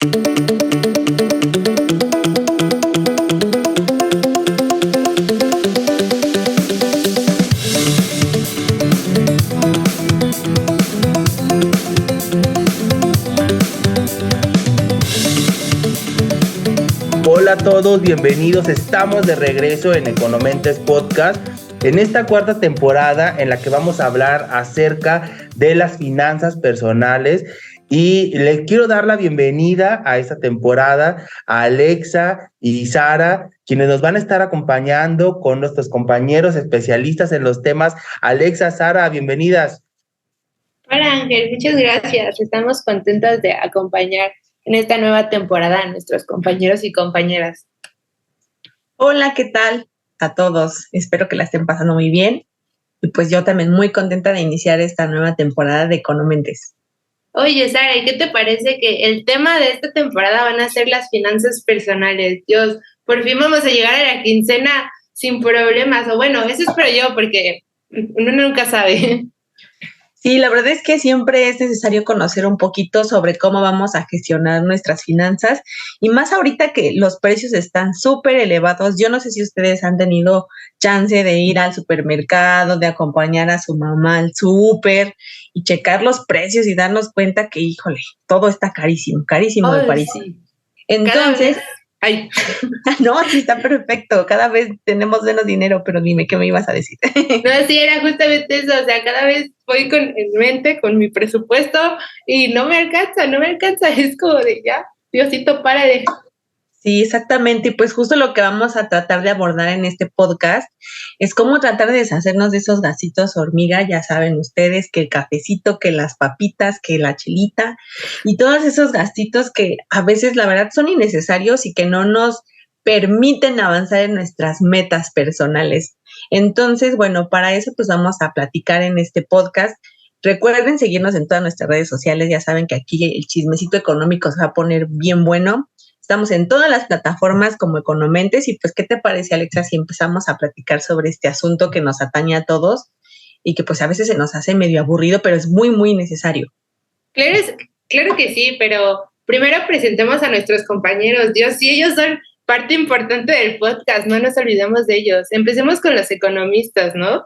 Hola a todos, bienvenidos. Estamos de regreso en Economentes Podcast, en esta cuarta temporada en la que vamos a hablar acerca de las finanzas personales. Y les quiero dar la bienvenida a esta temporada a Alexa y Sara, quienes nos van a estar acompañando con nuestros compañeros especialistas en los temas. Alexa, Sara, bienvenidas. Hola Ángel, muchas gracias. Estamos contentos de acompañar en esta nueva temporada a nuestros compañeros y compañeras. Hola, ¿qué tal a todos? Espero que la estén pasando muy bien. Y pues yo también muy contenta de iniciar esta nueva temporada de Economentes. Oye, Sara, ¿y qué te parece que el tema de esta temporada van a ser las finanzas personales? Dios, por fin vamos a llegar a la quincena sin problemas. O bueno, eso espero yo, porque uno nunca sabe. Sí, la verdad es que siempre es necesario conocer un poquito sobre cómo vamos a gestionar nuestras finanzas y más ahorita que los precios están súper elevados. Yo no sé si ustedes han tenido chance de ir al supermercado, de acompañar a su mamá al súper y checar los precios y darnos cuenta que, híjole, todo está carísimo, carísimo de carísimo. Sí. Entonces, Ay. no, sí está perfecto. Cada vez tenemos menos dinero, pero dime qué me ibas a decir. No, sí, era justamente eso. O sea, cada vez voy en mente con mi presupuesto y no me alcanza. Es como de ya, Diosito, párale. Sí, exactamente. Y pues justo lo que vamos a tratar de abordar en este podcast es cómo tratar de deshacernos de esos gastitos hormiga. Ya saben ustedes que el cafecito, que las papitas, que la chelita y todos esos gastitos que a veces la verdad son innecesarios y que no nos permiten avanzar en nuestras metas personales. Entonces, bueno, para eso pues vamos a platicar en este podcast. Recuerden seguirnos en todas nuestras redes sociales. Ya saben que aquí el chismecito económico se va a poner bien bueno. Estamos en todas las plataformas como Economentes y pues, ¿qué te parece, Alexa, si empezamos a platicar sobre este asunto que nos atañe a todos y que pues a veces se nos hace medio aburrido, pero es muy, muy necesario? Claro que sí, pero primero presentemos a nuestros compañeros. Dios, sí, ellos son parte importante del podcast, no nos olvidemos de ellos. Empecemos con los economistas, ¿no?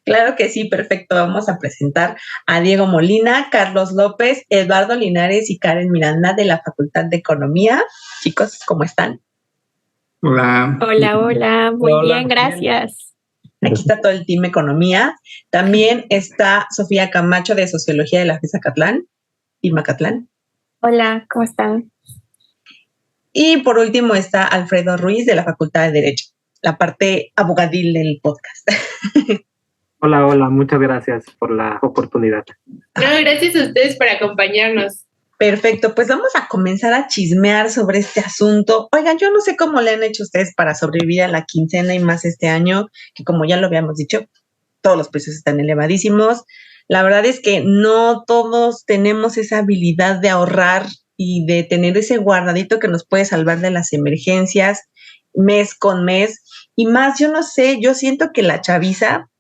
Claro que sí, perfecto. Vamos a presentar a Diego Molina, Carlos López, Eduardo Linares y Karen Miranda de la Facultad de Economía. Chicos, ¿cómo están? Hola. Hola, muy bien, gracias. Aquí está todo el team Economía. También está Sofía Camacho de Sociología de la FES Acatlán y Macatlán. Hola, ¿cómo están? Y por último está Alfredo Ruiz de la Facultad de Derecho, la parte abogadil del podcast. Hola, muchas gracias por la oportunidad. No, gracias a ustedes por acompañarnos. Perfecto, pues vamos a comenzar a chismear sobre este asunto. Oigan, yo no sé cómo le han hecho ustedes para sobrevivir a la quincena y más este año, que como ya lo habíamos dicho, todos los precios están elevadísimos. La verdad es que no todos tenemos esa habilidad de ahorrar y de tener ese guardadito que nos puede salvar de las emergencias mes con mes. Y más, yo no sé, yo siento que la chaviza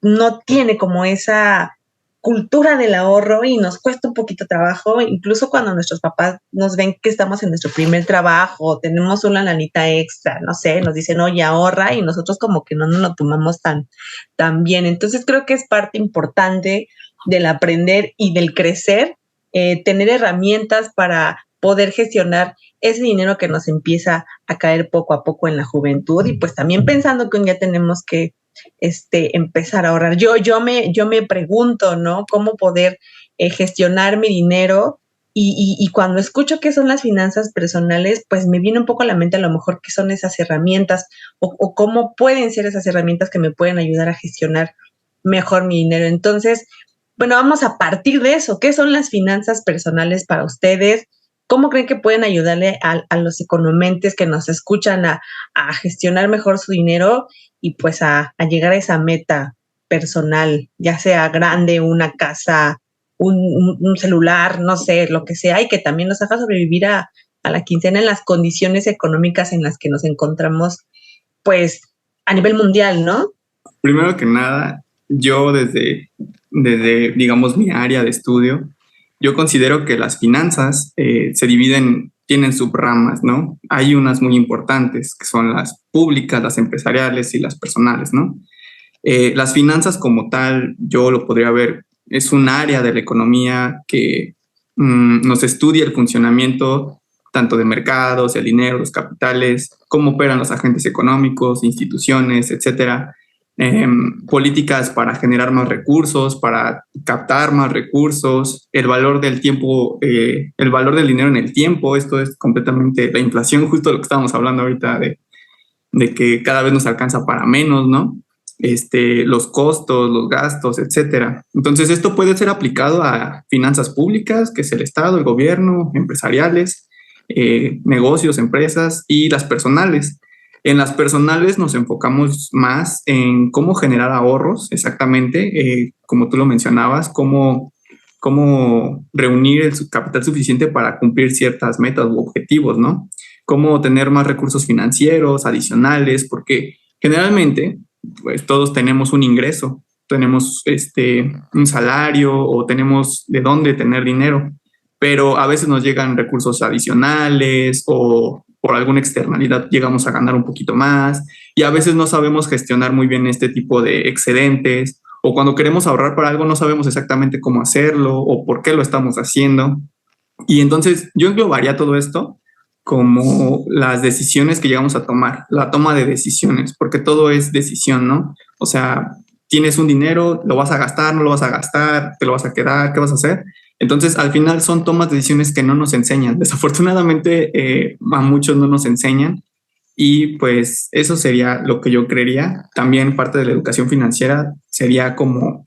no tiene como esa cultura del ahorro y nos cuesta un poquito trabajo, incluso cuando nuestros papás nos ven que estamos en nuestro primer trabajo, tenemos una lanita extra, no sé, nos dicen, oye, ahorra, y nosotros como que no nos lo tomamos tan bien. Entonces creo que es parte importante del aprender y del crecer, tener herramientas para poder gestionar ese dinero que nos empieza a caer poco a poco en la juventud y pues también pensando que un día tenemos que empezar a ahorrar. Yo me pregunto, ¿no? ¿Cómo poder gestionar mi dinero? Y cuando escucho qué son las finanzas personales, pues me viene un poco a la mente a lo mejor qué son esas herramientas o cómo pueden ser esas herramientas que me pueden ayudar a gestionar mejor mi dinero. Entonces, bueno, vamos a partir de eso. ¿Qué son las finanzas personales para ustedes? ¿Cómo creen que pueden ayudarle a los economentes que nos escuchan a gestionar mejor su dinero y pues a llegar a esa meta personal, ya sea grande, una casa, un celular, no sé, lo que sea, y que también nos haga sobrevivir a la quincena en las condiciones económicas en las que nos encontramos, pues, a nivel mundial, ¿no? Primero que nada, yo desde digamos, mi área de estudio, yo considero que las finanzas se dividen, tienen subramas, ¿no? Hay unas muy importantes, que son las públicas, las empresariales y las personales, ¿no? Las finanzas como tal, yo lo podría ver, es un área de la economía que nos estudia el funcionamiento tanto de mercados, el dinero, los capitales, cómo operan los agentes económicos, instituciones, etcétera. Políticas para generar más recursos, para captar más recursos, el valor del tiempo, el valor del dinero en el tiempo. Esto es completamente la inflación, justo lo que estábamos hablando ahorita de que cada vez nos alcanza para menos, ¿no? Los costos, los gastos, etcétera. Entonces, esto puede ser aplicado a finanzas públicas, que es el Estado, el gobierno, empresariales, negocios, empresas, y las personales. En las personales nos enfocamos más en cómo generar ahorros, exactamente, como tú lo mencionabas, cómo reunir el capital suficiente para cumplir ciertas metas u objetivos, ¿no? Cómo tener más recursos financieros adicionales, porque generalmente pues todos tenemos un ingreso, tenemos un salario o tenemos de dónde tener dinero, pero a veces nos llegan recursos adicionales o por alguna externalidad llegamos a ganar un poquito más, y a veces no sabemos gestionar muy bien este tipo de excedentes, o cuando queremos ahorrar para algo no sabemos exactamente cómo hacerlo o por qué lo estamos haciendo. Y entonces yo englobaría todo esto como las decisiones que llegamos a tomar, la toma de decisiones, porque todo es decisión, ¿no? O sea, tienes un dinero, lo vas a gastar, no lo vas a gastar, te lo vas a quedar, ¿qué vas a hacer? Entonces, al final son tomas de decisiones que no nos enseñan. Desafortunadamente, a muchos no nos enseñan, y pues eso sería lo que yo creería. También parte de la educación financiera sería como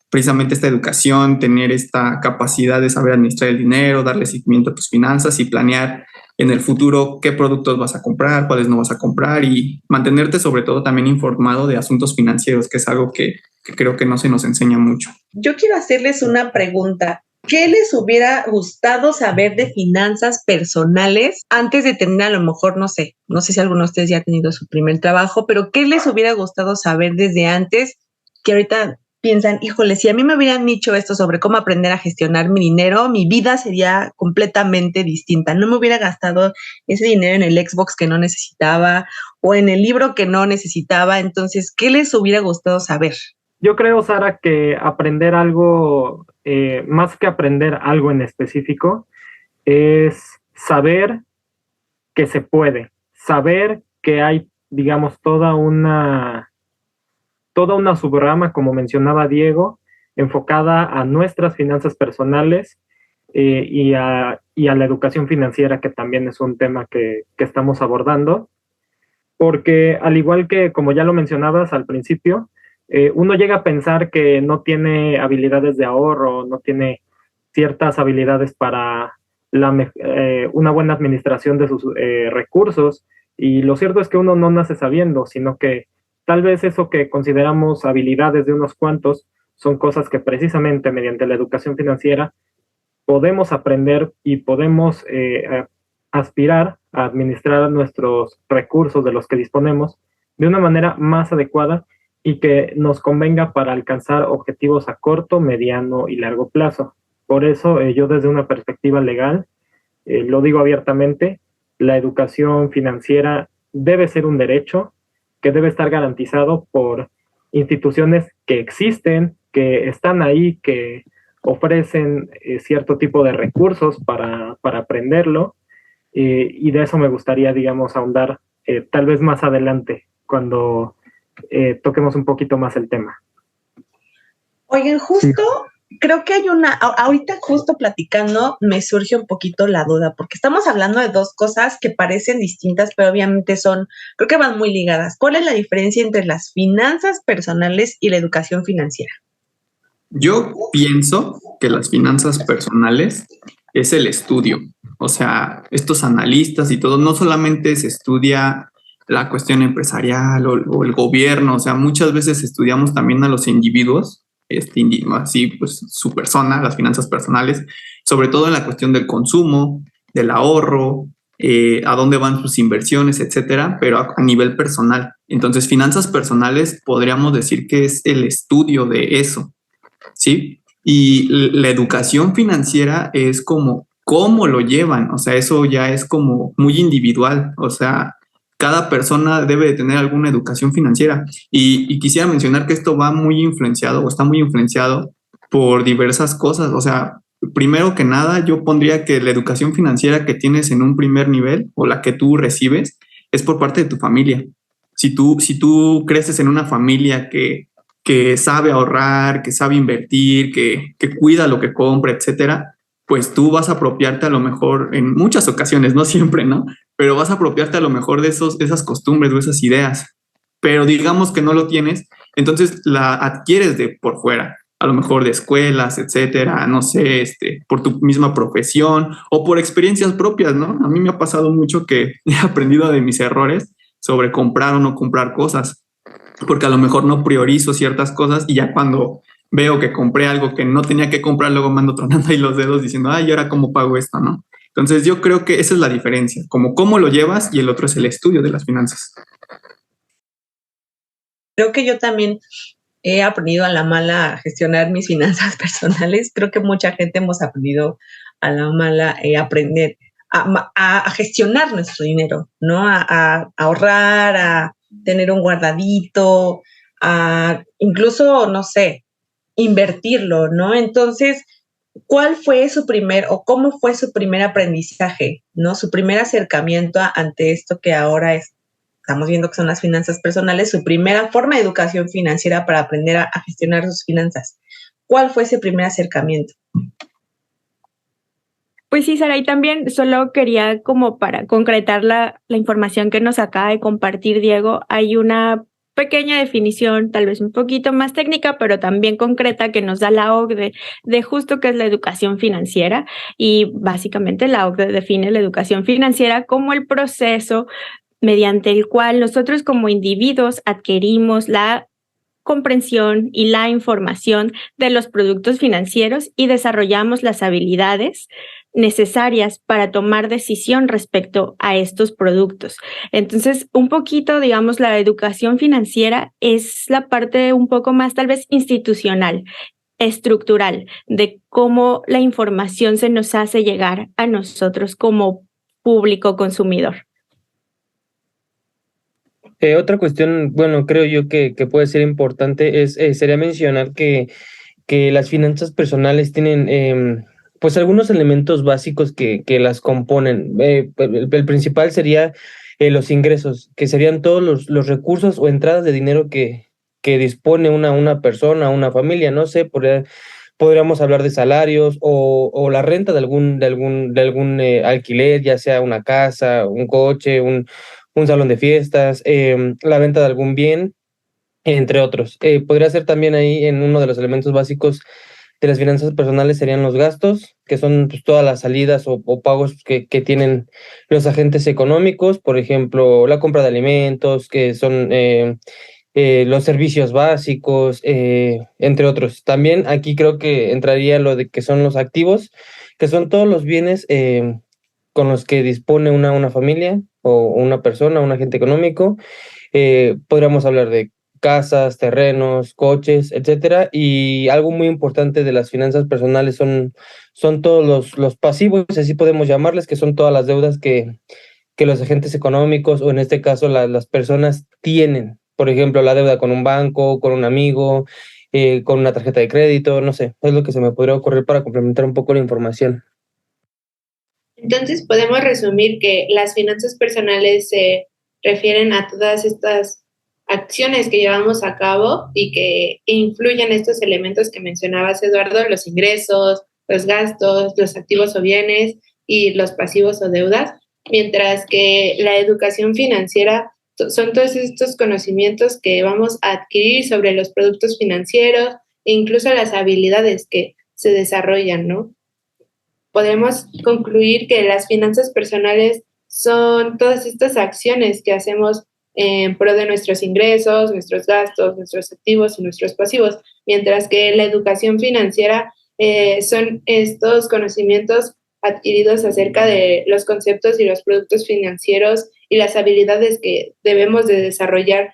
precisamente esta educación, tener esta capacidad de saber administrar el dinero, darle seguimiento a tus finanzas y planear en el futuro qué productos vas a comprar, cuáles no vas a comprar, y mantenerte sobre todo también informado de asuntos financieros, que es algo que creo que no se nos enseña mucho. Yo quiero hacerles una pregunta. ¿Qué les hubiera gustado saber de finanzas personales antes de tener, a lo mejor, no sé si alguno de ustedes ya ha tenido su primer trabajo, pero qué les hubiera gustado saber desde antes que ahorita piensan, híjole, si a mí me hubieran dicho esto sobre cómo aprender a gestionar mi dinero, mi vida sería completamente distinta. No me hubiera gastado ese dinero en el Xbox que no necesitaba o en el libro que no necesitaba. Entonces, ¿qué les hubiera gustado saber? Yo creo, Sara, que aprender algo, más que aprender algo en específico, es saber que se puede, saber que hay, digamos, toda una subrama, como mencionaba Diego, enfocada a nuestras finanzas personales y a la educación financiera, que también es un tema que estamos abordando, porque al igual que, como ya lo mencionabas al principio, uno llega a pensar que no tiene habilidades de ahorro, no tiene ciertas habilidades para una buena administración de sus recursos, y lo cierto es que uno no nace sabiendo, sino que tal vez eso que consideramos habilidades de unos cuantos son cosas que precisamente mediante la educación financiera podemos aprender y podemos aspirar a administrar nuestros recursos de los que disponemos de una manera más adecuada y que nos convenga para alcanzar objetivos a corto, mediano y largo plazo. Por eso yo desde una perspectiva legal, lo digo abiertamente, la educación financiera debe ser un derecho que debe estar garantizado por instituciones que existen, que están ahí, que ofrecen cierto tipo de recursos para aprenderlo, y de eso me gustaría, digamos, ahondar tal vez más adelante, cuando toquemos un poquito más el tema. Oigan, justo creo que hay ahorita justo platicando me surge un poquito la duda, porque estamos hablando de dos cosas que parecen distintas, pero obviamente creo que van muy ligadas. ¿Cuál es la diferencia entre las finanzas personales y la educación financiera? Yo pienso que las finanzas personales es el estudio. O sea, estos analistas y todo, no solamente se estudia la cuestión empresarial o el gobierno, o sea, muchas veces estudiamos también a los individuos, así pues su persona, las finanzas personales, sobre todo en la cuestión del consumo, del ahorro, a dónde van sus inversiones, etcétera, pero a nivel personal. Entonces, finanzas personales podríamos decir que es el estudio de eso, ¿sí? Y la educación financiera es como cómo lo llevan, o sea, eso ya es como muy individual, o sea, cada persona debe de tener alguna educación financiera. Y quisiera mencionar que esto va muy influenciado o está muy influenciado por diversas cosas, o sea, primero que nada, yo pondría que la educación financiera que tienes en un primer nivel o la que tú recibes es por parte de tu familia. Si tú creces en una familia que sabe ahorrar, que sabe invertir, que cuida lo que compra, etcétera, pues tú vas a apropiarte a lo mejor en muchas ocasiones, no siempre, ¿no? Pero vas a apropiarte a lo mejor de esas costumbres o esas ideas. Pero digamos que no lo tienes, entonces la adquieres de por fuera, a lo mejor de escuelas, etcétera, no sé, por tu misma profesión o por experiencias propias, ¿no? A mí me ha pasado mucho que he aprendido de mis errores sobre comprar o no comprar cosas, porque a lo mejor no priorizo ciertas cosas y ya cuando veo que compré algo que no tenía que comprar, luego me ando tronando ahí los dedos diciendo, ay, ¿y ahora cómo pago esto, no? Entonces yo creo que esa es la diferencia, como cómo lo llevas y el otro es el estudio de las finanzas. Creo que yo también he aprendido a la mala a gestionar mis finanzas personales. Creo que mucha gente hemos aprendido a la mala aprender a gestionar nuestro dinero, ¿no? A ahorrar, a tener un guardadito, a incluso, no sé, invertirlo, ¿no? Entonces, ¿cuál fue su primer o cómo fue su primer aprendizaje, ¿no? Su primer acercamiento ante esto que ahora estamos viendo que son las finanzas personales, su primera forma de educación financiera para aprender a gestionar sus finanzas. ¿Cuál fue ese primer acercamiento? Pues sí, Sara, y también solo quería como para concretar la información que nos acaba de compartir Diego, hay una pequeña definición, tal vez un poquito más técnica, pero también concreta que nos da la OCDE de justo qué es la educación financiera y básicamente la OCDE define la educación financiera como el proceso mediante el cual nosotros como individuos adquirimos la comprensión y la información de los productos financieros y desarrollamos las habilidades necesarias para tomar decisión respecto a estos productos. Entonces, un poquito, digamos, la educación financiera es la parte un poco más tal vez institucional, estructural, de cómo la información se nos hace llegar a nosotros como público consumidor. Otra cuestión, bueno, creo yo que puede ser importante sería mencionar que las finanzas personales tienen pues algunos elementos básicos que las componen. El principal sería los ingresos, que serían todos los recursos o entradas de dinero que dispone una persona, una familia, no sé, podríamos hablar de salarios o la renta de algún alquiler, ya sea una casa, un coche, un salón de fiestas, la venta de algún bien, entre otros. Podría ser también ahí en uno de los elementos básicos de las finanzas personales serían los gastos, que son pues, todas las salidas o pagos que tienen los agentes económicos, por ejemplo, la compra de alimentos, que son los servicios básicos, entre otros. También aquí creo que entraría lo de que son los activos, que son todos los bienes con los que dispone una familia o una persona, un agente económico. Podríamos hablar de casas, terrenos, coches, etcétera. Y algo muy importante de las finanzas personales son todos los pasivos, así podemos llamarles, que son todas las deudas que los agentes económicos o en este caso las personas tienen. Por ejemplo, la deuda con un banco, con un amigo, con una tarjeta de crédito, no sé, es lo que se me podría ocurrir para complementar un poco la información. Entonces podemos resumir que las finanzas personales se refieren a todas estas acciones que llevamos a cabo y que influyen estos elementos que mencionabas, Eduardo, los ingresos, los gastos, los activos o bienes y los pasivos o deudas, mientras que la educación financiera son todos estos conocimientos que vamos a adquirir sobre los productos financieros e incluso las habilidades que se desarrollan, ¿no? Podemos concluir que las finanzas personales son todas estas acciones que hacemos en pro de nuestros ingresos, nuestros gastos, nuestros activos y nuestros pasivos, mientras que la educación financiera son estos conocimientos adquiridos acerca de los conceptos y los productos financieros y las habilidades que debemos de desarrollar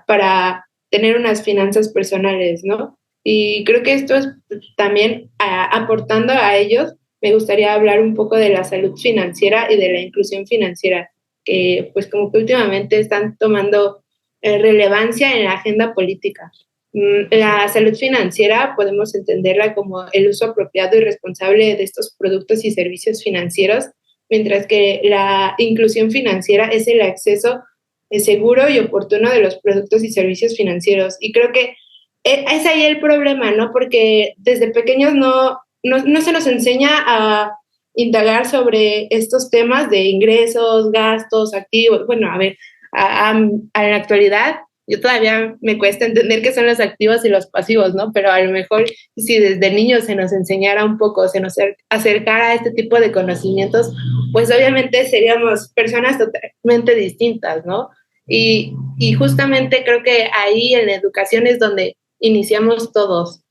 para tener unas finanzas personales, ¿no? Y creo que esto es también aportando a ellos, me gustaría hablar un poco de la salud financiera y de la inclusión financiera, que pues como que últimamente están tomando relevancia en la agenda política. La salud financiera podemos entenderla como el uso apropiado y responsable de estos productos y servicios financieros, mientras que la inclusión financiera es el acceso seguro y oportuno de los productos y servicios financieros. Y creo que es ahí el problema, ¿no? Porque desde pequeños no se nos enseña a indagar sobre estos temas de ingresos, gastos, activos. Bueno, a ver, a la actualidad yo todavía me cuesta entender qué son los activos y los pasivos, ¿no? Pero a lo mejor si desde niños se nos enseñara un poco, se nos acercara a este tipo de conocimientos, pues obviamente seríamos personas totalmente distintas, ¿no? Y justamente creo que ahí en la educación es donde iniciamos todos.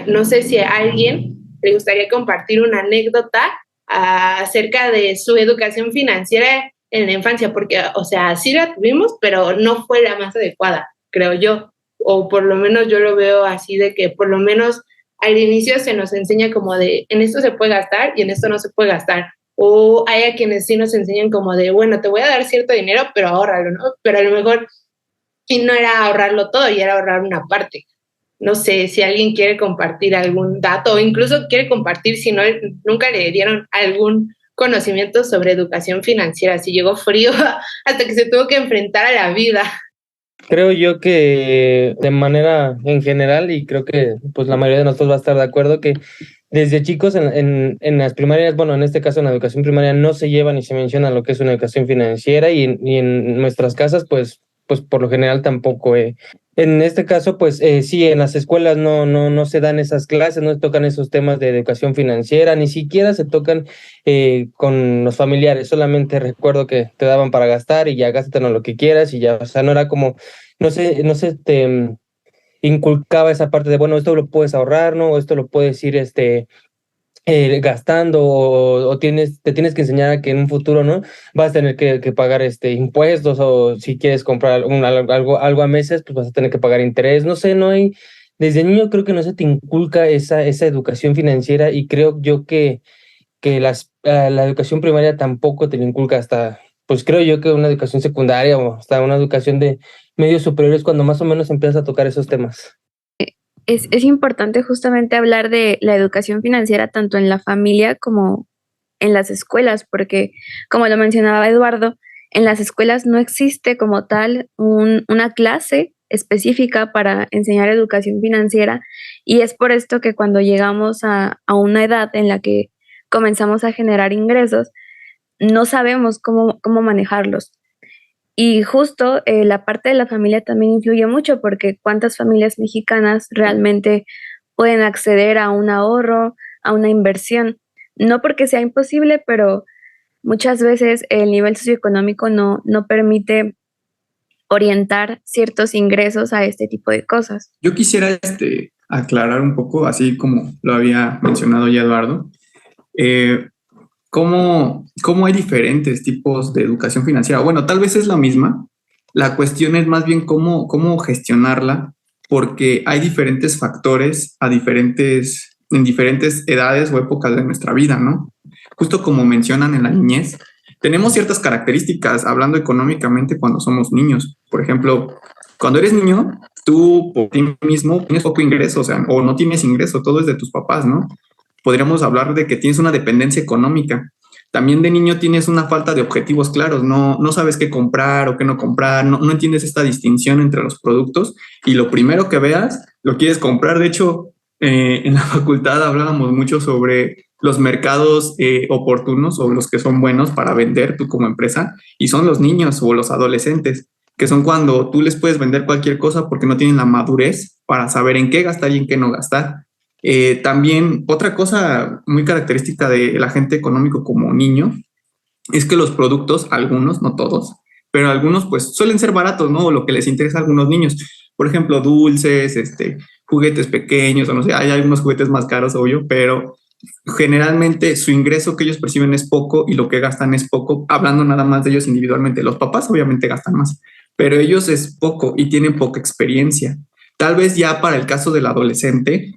No sé si a alguien le gustaría compartir una anécdota acerca de su educación financiera en la infancia, porque, o sea, sí la tuvimos, pero no fue la más adecuada, creo yo, o por lo menos yo lo veo así, de que por lo menos al inicio se nos enseña como de, en esto se puede gastar y en esto no se puede gastar, o hay a quienes sí nos enseñan como de, bueno, te voy a dar cierto dinero, pero ahórralo, ¿no? Pero a lo mejor, y no era ahorrarlo todo, y era ahorrar una parte. No sé si alguien quiere compartir algún dato o incluso quiere compartir si no, nunca le dieron algún conocimiento sobre educación financiera, si llegó frío hasta que se tuvo que enfrentar a la vida. Creo yo que de manera en general, y creo que pues la mayoría de nosotros va a estar de acuerdo, que desde chicos en las primarias, bueno, en este caso en la educación primaria, no se lleva ni se menciona lo que es una educación financiera y en nuestras casas, pues por lo general tampoco. En este caso, pues sí, en las escuelas no se dan esas clases, no se tocan esos temas de educación financiera, ni siquiera se tocan con los familiares. Solamente recuerdo que te daban para gastar y ya gástatelo lo que quieras y ya, o sea, no era como, no se te inculcaba esa parte de, bueno, esto lo puedes ahorrar, ¿no? O esto lo puedes ir gastando o te tienes que enseñar a que en un futuro, ¿no? Vas a tener que pagar impuestos, o si quieres comprar algo a meses, pues vas a tener que pagar interés. No sé, no hay, desde niño creo que no se te inculca esa educación financiera, y creo yo que la educación primaria tampoco te la inculca hasta, pues creo yo que una educación secundaria o hasta una educación de medios superiores, cuando más o menos empiezas a tocar esos temas. Es importante justamente hablar de la educación financiera tanto en la familia como en las escuelas, porque como lo mencionaba Eduardo, en las escuelas no existe como tal una clase específica para enseñar educación financiera, y es por esto que cuando llegamos a una edad en la que comenzamos a generar ingresos, no sabemos cómo manejarlos. Y justo la parte de la familia también influye mucho, porque cuántas familias mexicanas realmente pueden acceder a un ahorro, a una inversión. No porque sea imposible, pero muchas veces el nivel socioeconómico no permite orientar ciertos ingresos a este tipo de cosas. Yo quisiera aclarar un poco, así como lo había mencionado ya Eduardo, ¿cómo hay diferentes tipos de educación financiera? Bueno, tal vez es la misma. La cuestión es más bien cómo gestionarla, porque hay diferentes factores en diferentes edades o épocas de nuestra vida, ¿no? Justo como mencionan en la niñez, tenemos ciertas características hablando económicamente cuando somos niños. Por ejemplo, cuando eres niño, tú por ti mismo tienes poco ingreso, o no tienes ingreso, todo es de tus papás, ¿no? Podríamos hablar de que tienes una dependencia económica. También de niño tienes una falta de objetivos claros, no sabes qué comprar o qué no comprar, no entiendes esta distinción entre los productos, y lo primero que veas lo quieres comprar. De hecho, en la facultad hablábamos mucho sobre los mercados oportunos o los que son buenos para vender tú como empresa, y son los niños o los adolescentes, que son cuando tú les puedes vender cualquier cosa porque no tienen la madurez para saber en qué gastar y en qué no gastar. También otra cosa muy característica del agente económico como niño es que los productos, algunos, no todos, pero algunos pues suelen ser baratos, ¿no? Lo que les interesa a algunos niños. Por ejemplo, dulces, juguetes pequeños, o no sé, hay algunos juguetes más caros, obvio, pero generalmente su ingreso que ellos perciben es poco y lo que gastan es poco, hablando nada más de ellos individualmente. Los papás obviamente gastan más, pero ellos es poco y tienen poca experiencia. Tal vez ya para el caso del adolescente,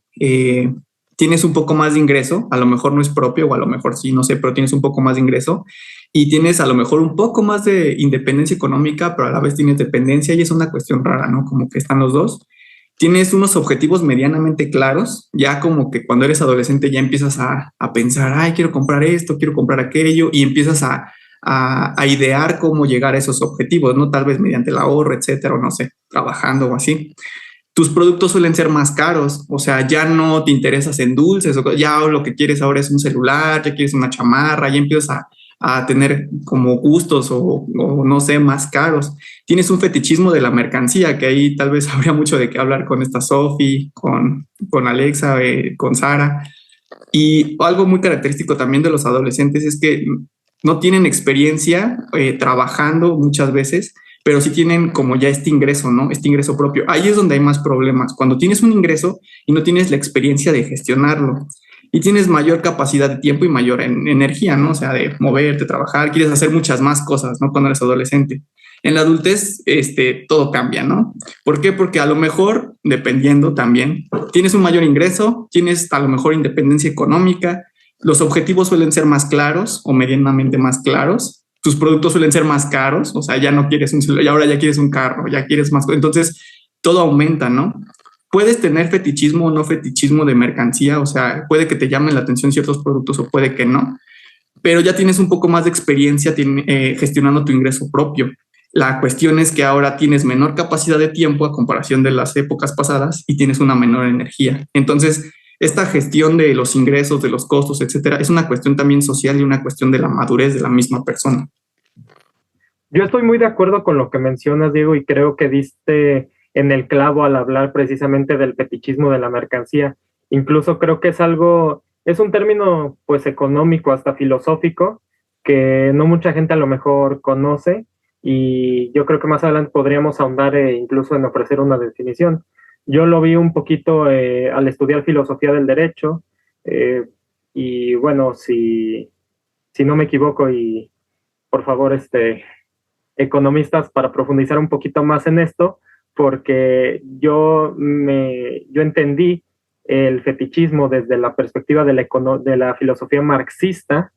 tienes un poco más de ingreso, a lo mejor no es propio o a lo mejor sí, no sé, pero tienes un poco más de ingreso y tienes a lo mejor un poco más de independencia económica, pero a la vez tienes dependencia y es una cuestión rara, ¿no? Como que están los dos. Tienes unos objetivos medianamente claros, ya como que cuando eres adolescente ya empiezas a pensar, ay, quiero comprar esto, quiero comprar aquello, y empiezas a idear cómo llegar a esos objetivos, ¿no? Tal vez mediante el ahorro, etcétera, o no sé, trabajando o así. Tus productos suelen ser más caros, o sea, ya no te interesas en dulces, o ya lo que quieres ahora es un celular, ya quieres una chamarra, ya empiezas a tener como gustos o no sé, más caros. Tienes un fetichismo de la mercancía, que ahí tal vez habría mucho de qué hablar con esta Sophie, con Alexa, con Sara. Y algo muy característico también de los adolescentes es que no tienen experiencia trabajando muchas veces, pero sí tienen como ya este ingreso, ¿no? Este ingreso propio. Ahí es donde hay más problemas. Cuando tienes un ingreso y no tienes la experiencia de gestionarlo y tienes mayor capacidad de tiempo y mayor energía, ¿no? O sea, de moverte, trabajar, quieres hacer muchas más cosas, ¿no? Cuando eres adolescente. En la adultez, todo cambia, ¿no? ¿Por qué? Porque a lo mejor, dependiendo también, tienes un mayor ingreso, tienes a lo mejor independencia económica, los objetivos suelen ser más claros o medianamente más claros, tus productos suelen ser más caros, o sea, ya no quieres un celular, y ahora ya quieres un carro, ya quieres más, entonces todo aumenta, ¿no? Puedes tener fetichismo o no fetichismo de mercancía, o sea, puede que te llamen la atención ciertos productos o puede que no, pero ya tienes un poco más de experiencia gestionando tu ingreso propio. La cuestión es que ahora tienes menor capacidad de tiempo a comparación de las épocas pasadas y tienes una menor energía. Entonces, esta gestión de los ingresos, de los costos, etcétera, es una cuestión también social y una cuestión de la madurez de la misma persona. Yo estoy muy de acuerdo con lo que mencionas, Diego, y creo que diste en el clavo al hablar precisamente del fetichismo de la mercancía. Incluso creo que es un término pues económico, hasta filosófico, que no mucha gente a lo mejor conoce, y yo creo que más adelante podríamos ahondar incluso en ofrecer una definición. Yo lo vi un poquito al estudiar filosofía del derecho, y bueno, si no me equivoco, y por favor, economistas, para profundizar un poquito más en esto, porque yo entendí el fetichismo desde la perspectiva de la filosofía marxista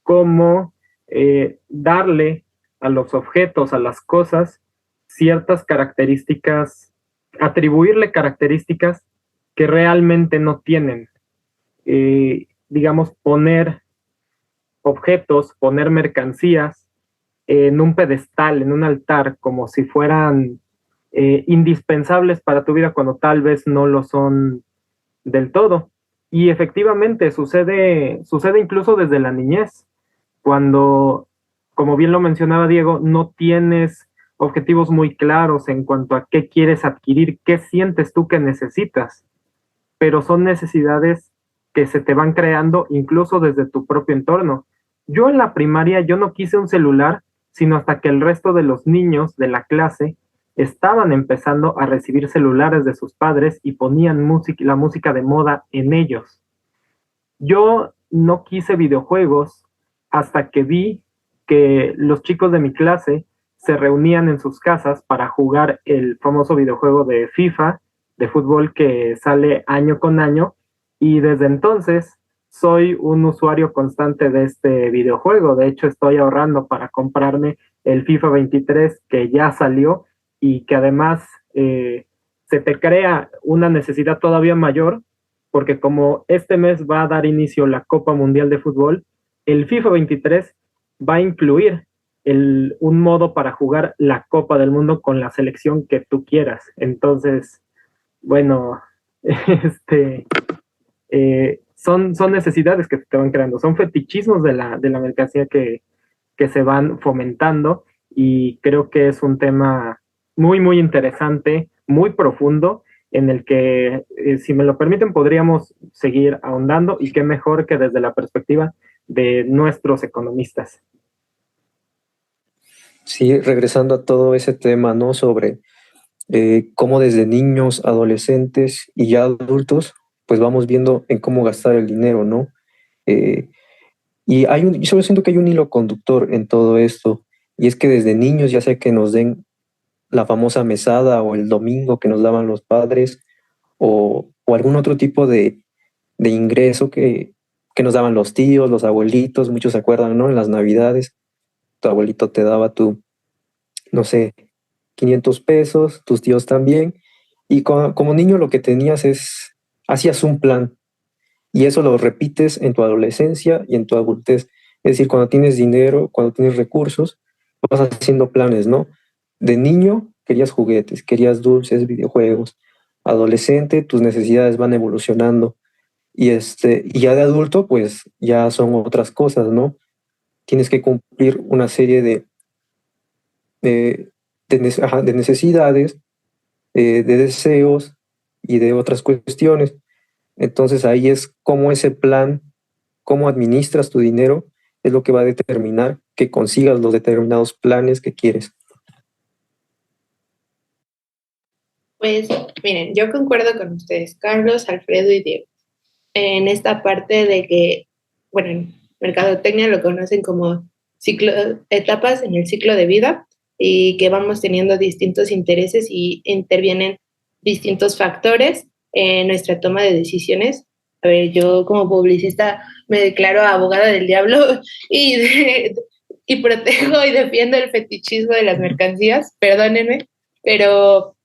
como darle a los objetos, a las cosas, ciertas características, atribuirle características que realmente no tienen. Digamos, poner objetos, poner mercancías en un pedestal, en un altar, como si fueran indispensables para tu vida cuando tal vez no lo son del todo. Y efectivamente sucede incluso desde la niñez, cuando, como bien lo mencionaba Diego, no tienes objetivos muy claros en cuanto a qué quieres adquirir, qué sientes tú que necesitas, pero son necesidades que se te van creando incluso desde tu propio entorno. Yo en la primaria, yo no quise un celular, sino hasta que el resto de los niños de la clase estaban empezando a recibir celulares de sus padres y ponían la música de moda en ellos. Yo no quise videojuegos hasta que vi que los chicos de mi clase se reunían en sus casas para jugar el famoso videojuego de FIFA, de fútbol, que sale año con año, y desde entonces soy un usuario constante de este videojuego. De hecho, estoy ahorrando para comprarme el FIFA 23 que ya salió y que además se te crea una necesidad todavía mayor, porque como este mes va a dar inicio la Copa Mundial de Fútbol, el FIFA 23 va a incluir un modo para jugar la Copa del Mundo con la selección que tú quieras. Entonces, bueno, son necesidades que te van creando, son fetichismos de la mercancía que se van fomentando, y creo que es un tema muy, muy interesante, muy profundo, en el que, si me lo permiten, podríamos seguir ahondando, y qué mejor que desde la perspectiva de nuestros economistas. Sí, regresando a todo ese tema, ¿no? Sobre cómo desde niños, adolescentes y ya adultos, pues vamos viendo en cómo gastar el dinero, ¿no? Y yo solo siento que hay un hilo conductor en todo esto, y es que desde niños, ya sea que nos den la famosa mesada o el domingo que nos daban los padres, o algún otro tipo de ingreso que nos daban los tíos, los abuelitos, muchos se acuerdan, ¿no? En las Navidades, tu abuelito te daba no sé, 500 pesos, tus tíos también, y como niño lo que tenías hacías un plan, y eso lo repites en tu adolescencia y en tu adultez. Es decir, cuando tienes dinero, cuando tienes recursos, vas haciendo planes, ¿no? De niño querías juguetes, querías dulces, videojuegos. Adolescente, tus necesidades van evolucionando. Y ya de adulto, pues ya son otras cosas, ¿no? Tienes que cumplir una serie de necesidades, de deseos y de otras cuestiones. Entonces ahí es cómo ese plan, cómo administras tu dinero, es lo que va a determinar que consigas los determinados planes que quieres. Pues miren, yo concuerdo con ustedes, Carlos, Alfredo y Diego, en esta parte de que, bueno, en mercadotecnia lo conocen como etapas en el ciclo de vida, y que vamos teniendo distintos intereses y intervienen distintos factores en nuestra toma de decisiones. A ver, yo como publicista me declaro abogada del diablo y protejo y defiendo el fetichismo de las mercancías, perdónenme, pero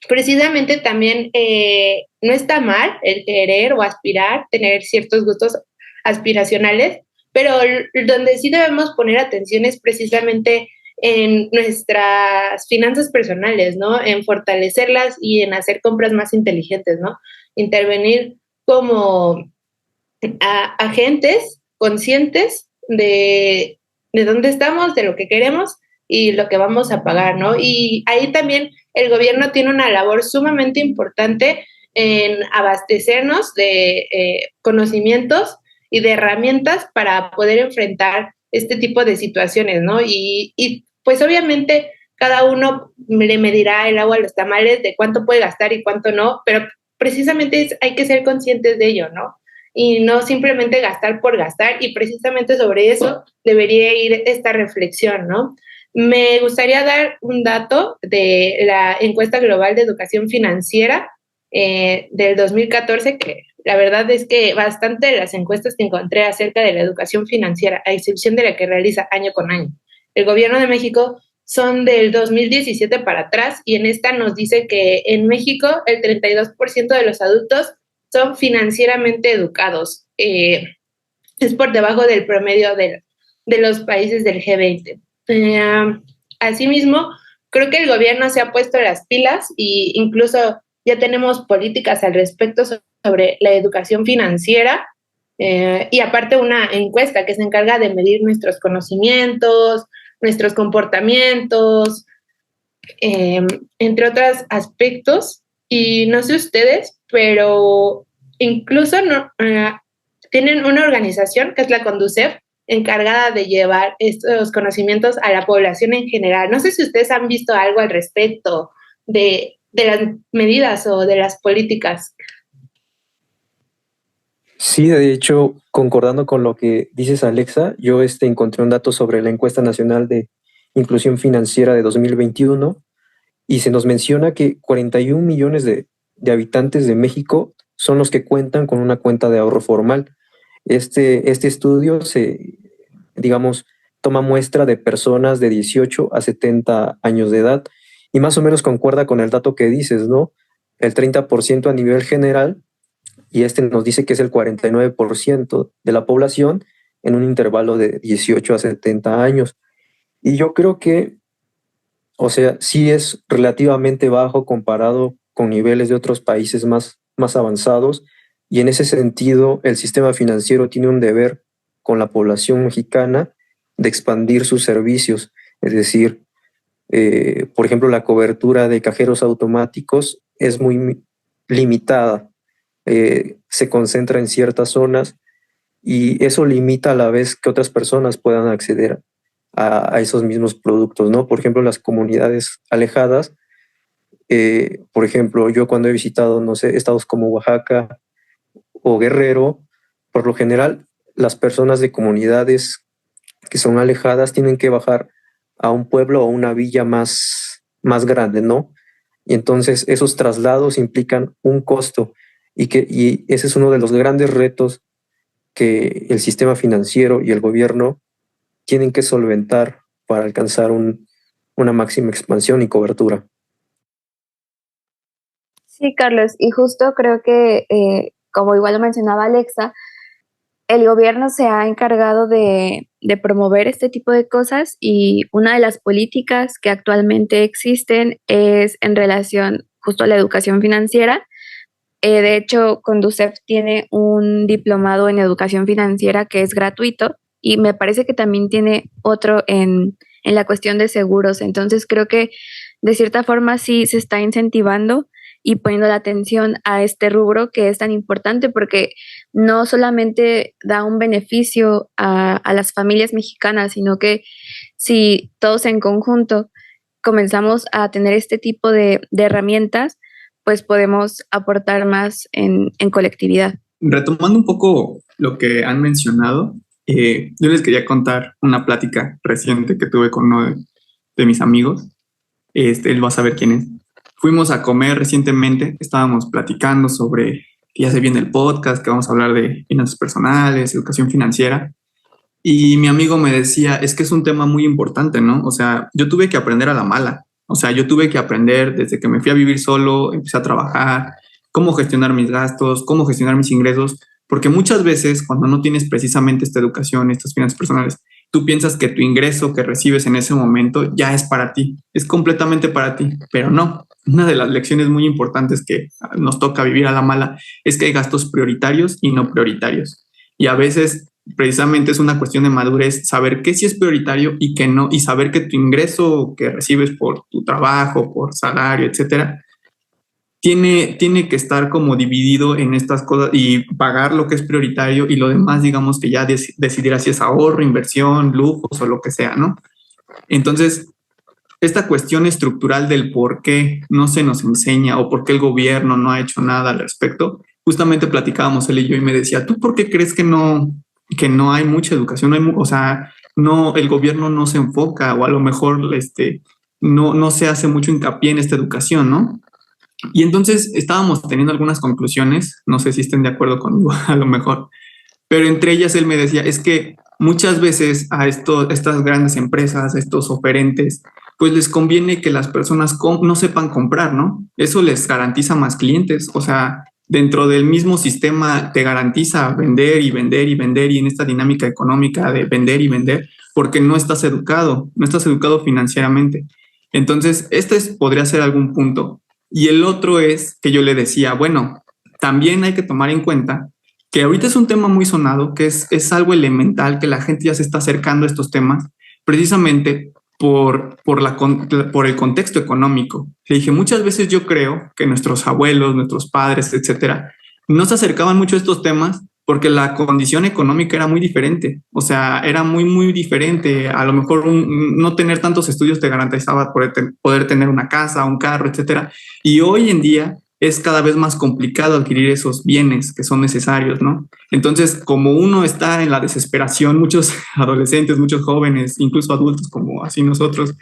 precisamente también no está mal el querer o aspirar, tener ciertos gustos aspiracionales, pero donde sí debemos poner atención es precisamente en nuestras finanzas personales, ¿no? En fortalecerlas y en hacer compras más inteligentes, ¿no? Intervenir como agentes conscientes de dónde estamos, de lo que queremos y lo que vamos a pagar, ¿no? Y ahí también el gobierno tiene una labor sumamente importante en abastecernos de conocimientos y de herramientas para poder enfrentar este tipo de situaciones, ¿no? Y pues obviamente cada uno le medirá el agua a los tamales de cuánto puede gastar y cuánto no, pero precisamente hay que ser conscientes de ello, ¿no? Y no simplemente gastar por gastar, y precisamente sobre eso debería ir esta reflexión, ¿no? Me gustaría dar un dato de la encuesta global de educación financiera del 2014, que la verdad es que bastante de las encuestas que encontré acerca de la educación financiera, a excepción de la que realiza año con año el gobierno de México, son del 2017 para atrás, y en esta nos dice que en México el 32% de los adultos son financieramente educados. Es por debajo del promedio de los países del G20. Asimismo, creo que el gobierno se ha puesto las pilas e incluso ya tenemos políticas al respecto sobre la educación financiera, y aparte una encuesta que se encarga de medir nuestros conocimientos, nuestros comportamientos, entre otros aspectos. Y no sé ustedes, pero incluso tienen una organización que es la Conducef, encargada de llevar estos conocimientos a la población en general. No sé si ustedes han visto algo al respecto de las medidas o de las políticas. Sí, de hecho, concordando con lo que dices, Alexa, yo encontré un dato sobre la encuesta nacional de inclusión financiera de 2021, y se nos menciona que 41 millones de habitantes de México son los que cuentan con una cuenta de ahorro formal. Este estudio digamos, toma muestra de personas de 18 a 70 años de edad, y más o menos concuerda con el dato que dices, ¿no? El 30% a nivel general, y nos dice que es el 49% de la población en un intervalo de 18 a 70 años. Y yo creo que, o sea, sí es relativamente bajo comparado con niveles de otros países más avanzados, y en ese sentido el sistema financiero tiene un deber con la población mexicana de expandir sus servicios. Es decir, por ejemplo, la cobertura de cajeros automáticos es muy limitada. Se concentra en ciertas zonas, y eso limita a la vez que otras personas puedan acceder a esos mismos productos, ¿no? Por ejemplo, las comunidades alejadas, por ejemplo, yo cuando he visitado, no sé, estados como Oaxaca o Guerrero, por lo general, las personas de comunidades que son alejadas tienen que bajar a un pueblo o una villa más más grande, ¿no? Y entonces esos traslados implican un costo y ese es uno de los grandes retos que el sistema financiero y el gobierno tienen que solventar para alcanzar una máxima expansión y cobertura. Sí, Carlos, y justo creo que, como igual lo mencionaba Alexa, el gobierno se ha encargado de promover este tipo de cosas y una de las políticas que actualmente existen es en relación justo a la educación financiera. De hecho, Conducef tiene un diplomado en educación financiera que es gratuito y me parece que también tiene otro en la cuestión de seguros. Entonces, creo que de cierta forma sí se está incentivando y poniendo la atención a este rubro que es tan importante porque no solamente da un beneficio a las familias mexicanas, sino que si todos en conjunto comenzamos a tener este tipo de herramientas, pues podemos aportar más en colectividad. Retomando un poco lo que han mencionado, yo les quería contar una plática reciente que tuve con uno de mis amigos. Él va a saber quién es. Fuimos a comer recientemente, estábamos platicando sobre que ya se viene el podcast, que vamos a hablar de finanzas personales, educación financiera. Y mi amigo me decía, es que es un tema muy importante, ¿no? O sea, yo tuve que aprender a la mala. O sea, yo tuve que aprender desde que me fui a vivir solo, empecé a trabajar, cómo gestionar mis gastos, cómo gestionar mis ingresos, porque muchas veces cuando no tienes precisamente esta educación, estas finanzas personales, tú piensas que tu ingreso que recibes en ese momento ya es para ti, es completamente para ti, pero no. Una de las lecciones muy importantes que nos toca vivir a la mala es que hay gastos prioritarios y no prioritarios. Y a veces precisamente es una cuestión de madurez, saber qué sí es prioritario y qué no, y saber que tu ingreso que recibes por tu trabajo, por salario, etcétera, tiene que estar como dividido en estas cosas y pagar lo que es prioritario y lo demás, digamos que ya decidir si es ahorro, inversión, lujos o lo que sea, ¿no? Entonces, esta cuestión estructural del por qué no se nos enseña o por qué el gobierno no ha hecho nada al respecto, justamente platicábamos él y yo y me decía, ¿tú por qué crees que no hay mucha educación? O sea, no, el gobierno no se enfoca o a lo mejor no se hace mucho hincapié en esta educación, ¿no? Y entonces estábamos teniendo algunas conclusiones, no sé si estén de acuerdo conmigo a lo mejor, pero entre ellas él me decía, es que muchas veces a estas grandes empresas, a estos oferentes, pues les conviene que las personas no sepan comprar, ¿no? Eso les garantiza más clientes, o sea, dentro del mismo sistema te garantiza vender y vender y vender y en esta dinámica económica de vender y vender, porque no estás educado financieramente. Entonces, podría ser algún punto. Y el otro es que yo le decía, bueno, también hay que tomar en cuenta que ahorita es un tema muy sonado, que es algo elemental, que la gente ya se está acercando a estos temas, precisamente por el contexto económico. Le dije, muchas veces yo creo que nuestros abuelos, nuestros padres, etcétera, no se acercaban mucho a estos temas porque la condición económica era muy diferente. O sea, era muy, muy diferente. A lo mejor no tener tantos estudios te garantizaba poder tener una casa, un carro, etcétera. Y hoy en día es cada vez más complicado adquirir esos bienes que son necesarios, ¿no? Entonces, como uno está en la desesperación, muchos adolescentes, muchos jóvenes, incluso adultos como así nosotros,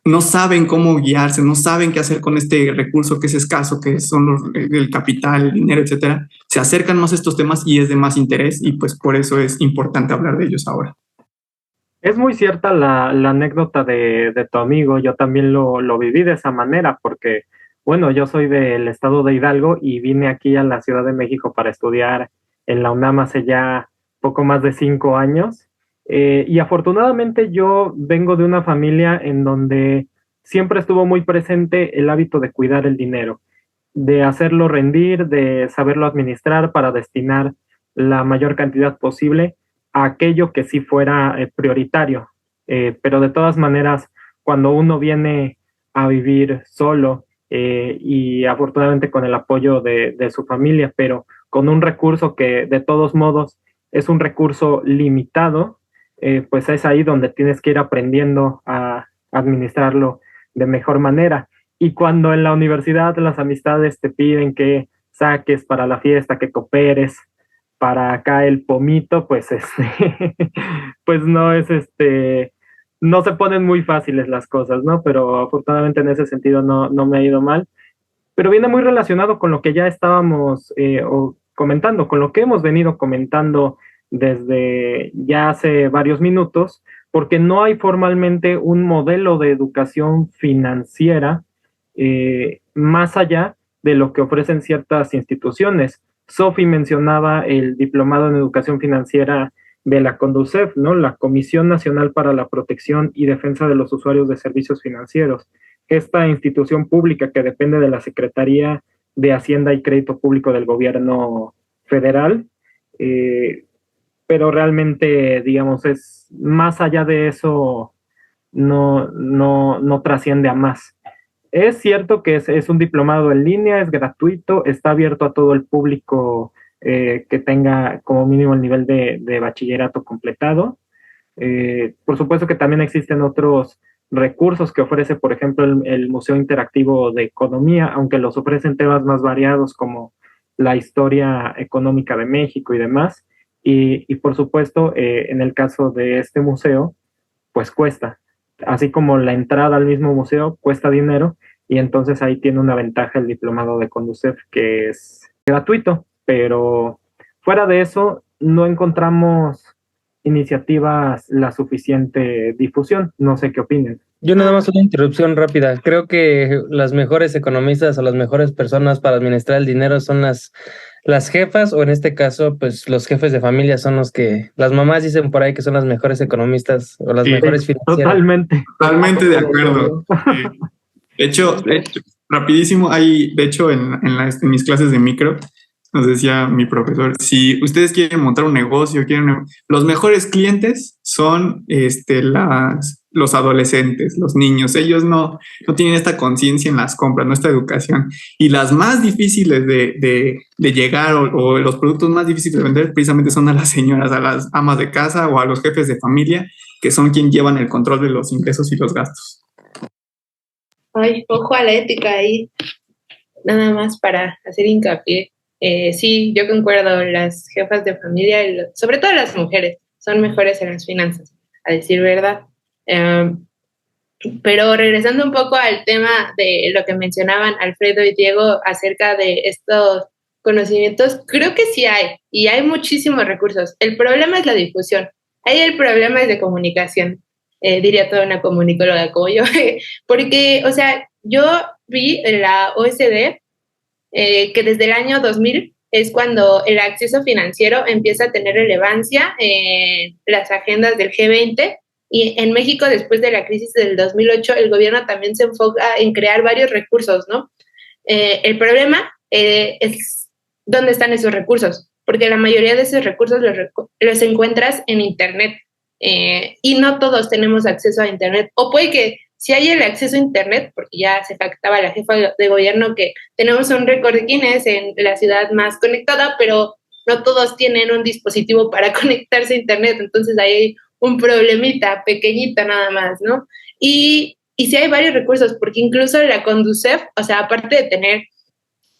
no saben cómo guiarse, no saben qué hacer con este recurso que es escaso, que son el capital, el dinero, etcétera. Se acercan más a estos temas y es de más interés y pues por eso es importante hablar de ellos ahora. Es muy cierta la anécdota de tu amigo. Yo también lo viví de esa manera porque, bueno, yo soy del estado de Hidalgo y vine aquí a la Ciudad de México para estudiar en la UNAM hace ya poco más de 5 años. Y afortunadamente yo vengo de una familia en donde siempre estuvo muy presente el hábito de cuidar el dinero, de hacerlo rendir, de saberlo administrar para destinar la mayor cantidad posible a aquello que sí fuera prioritario. Pero de todas maneras, cuando uno viene a vivir solo y afortunadamente con el apoyo de su familia, pero con un recurso que de todos modos es un recurso limitado, pues es ahí donde tienes que ir aprendiendo a administrarlo de mejor manera. Y cuando en la universidad las amistades te piden que saques para la fiesta, que cooperes para acá el pomito, pues pues no es no se ponen muy fáciles las cosas, ¿no? Pero afortunadamente en ese sentido no me ha ido mal. Pero viene muy relacionado con lo que ya estábamos comentando, con lo que hemos venido comentando desde ya hace varios minutos, porque no hay formalmente un modelo de educación financiera más allá de lo que ofrecen ciertas instituciones. Sophie mencionaba el diplomado en educación financiera de la CONDUCEF, ¿no? La Comisión Nacional para la Protección y Defensa de los Usuarios de Servicios Financieros. Esta institución pública que depende de la Secretaría de Hacienda y Crédito Público del Gobierno Federal, pero realmente, digamos, es más allá de eso, no trasciende a más. Es cierto que es un diplomado en línea, es gratuito, está abierto a todo el público que tenga como mínimo el nivel de bachillerato completado. Por supuesto que también existen otros recursos que ofrece, por ejemplo, el Museo Interactivo de Economía, aunque los ofrecen temas más variados como la historia económica de México y demás. Y por supuesto, en el caso de este museo, pues cuesta. Así como la entrada al mismo museo cuesta dinero, y entonces ahí tiene una ventaja el diplomado de Conducef, que es gratuito, pero fuera de eso no encontramos iniciativas la suficiente difusión. No sé qué opinen. Yo nada más una interrupción rápida. Creo que las mejores economistas o las mejores personas para administrar el dinero son las jefas, o en este caso, pues los jefes de familia son las mamás dicen por ahí que son las mejores economistas o las mejores financieras. Totalmente de acuerdo. De hecho, rapidísimo, de hecho, en mis clases de micro, nos decía mi profesor, si ustedes quieren montar un negocio, los mejores clientes son los adolescentes, los niños. Ellos no tienen esta conciencia en las compras, no esta educación. Y las más difíciles de llegar o los productos más difíciles de vender precisamente son a las señoras, a las amas de casa o a los jefes de familia, que son quienes llevan el control de los ingresos y los gastos. Ay, ojo a la ética ahí, nada más para hacer hincapié. Sí, yo concuerdo, las jefas de familia, sobre todo las mujeres, son mejores en las finanzas, a decir verdad. Pero regresando un poco al tema de lo que mencionaban Alfredo y Diego acerca de estos conocimientos, creo que sí hay, y hay muchísimos recursos. El problema es la difusión, ahí el problema es de comunicación, diría toda una comunicóloga como yo, porque, o sea, yo vi en la OSD que desde el año 2000 es cuando el acceso financiero empieza a tener relevancia en las agendas del G20, y en México, después de la crisis del 2008, el gobierno también se enfoca en crear varios recursos, ¿no? El problema es dónde están esos recursos, porque la mayoría de esos recursos los encuentras en Internet, y no todos tenemos acceso a Internet, o puede que si hay el acceso a Internet, porque ya se jactaba la jefa de gobierno que tenemos un récord Guinness en la ciudad más conectada, pero no todos tienen un dispositivo para conectarse a Internet, entonces ahí hay un problemita pequeñito nada más, ¿no? Y sí hay varios recursos, porque incluso la CONDUCEF, o sea, aparte de tener